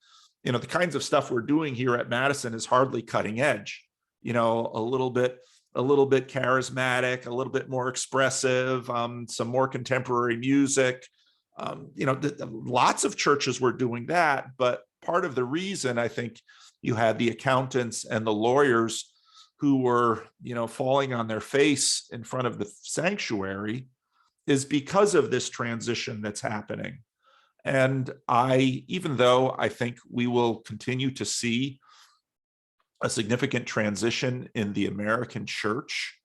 the kinds of stuff we're doing here at Madison is hardly cutting edge, a little bit charismatic, a little bit more expressive, some more contemporary music. Lots of churches were doing that, but part of the reason I think you had the accountants and the lawyers who were, falling on their face in front of the sanctuary is because of this transition that's happening. And even though I think we will continue to see a significant transition in the American church,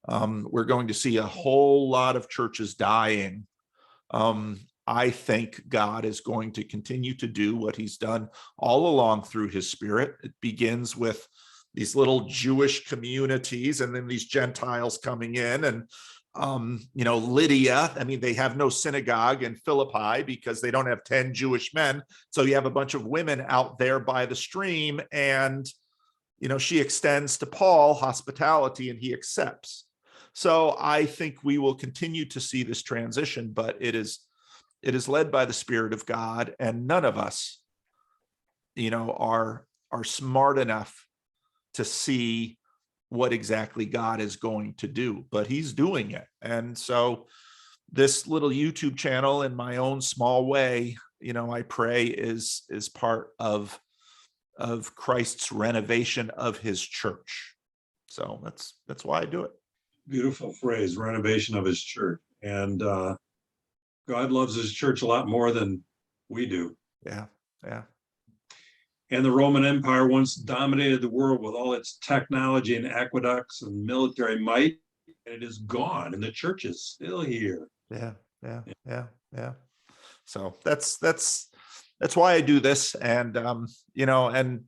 we're going to see a whole lot of churches dying. I think God is going to continue to do what he's done all along through his Spirit. It begins with these little Jewish communities, and then these Gentiles coming in, and Lydia. I mean, they have no synagogue in Philippi because they don't have 10 Jewish men. So you have a bunch of women out there by the stream, and she extends to Paul hospitality, and he accepts. So I think we will continue to see this transition, but it is led by the Spirit of God, and none of us are smart enough to see what exactly God is going to do, but he's doing it. And so this little YouTube channel, in my own small way, I pray is part of Christ's renovation of his church. So that's why I do it. Beautiful phrase, renovation of his church. And God loves his church a lot more than we do. Yeah. And the Roman Empire once dominated the world with all its technology and aqueducts and military might, and it is gone, and the church is still here. Yeah. So that's why I do this. And and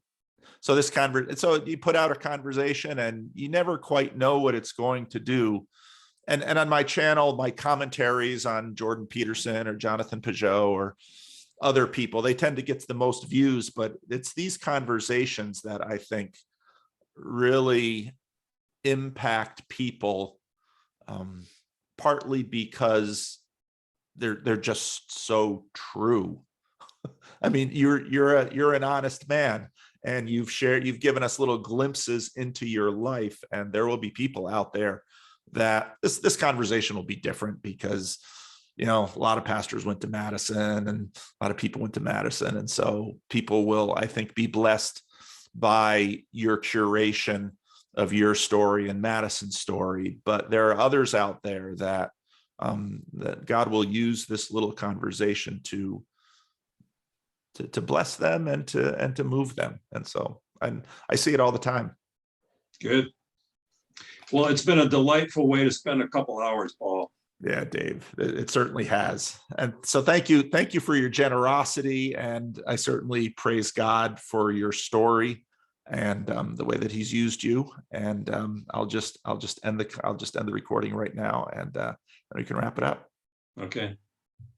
so so you put out a conversation and you never quite know what it's going to do. And on my channel, my commentaries on Jordan Peterson or Jonathan Peugeot or other people, they tend to get the most views, but it's these conversations that I think really impact people, partly because they're just so true. I mean, you're an honest man, and you've given us little glimpses into your life, and there will be people out there that this conversation will be different because a lot of pastors went to Madison and a lot of people went to Madison. And so people will, I think, be blessed by your curation of your story and Madison's story. But there are others out there that God will use this little conversation to bless them and to move them. And so I see it all the time. Good. Well, it's been a delightful way to spend a couple hours, Paul. Yeah, Dave, it certainly has. And so thank you for your generosity. And I certainly praise God for your story and the way that he's used you. And I'll just end the recording right now, and we can wrap it up. Okay.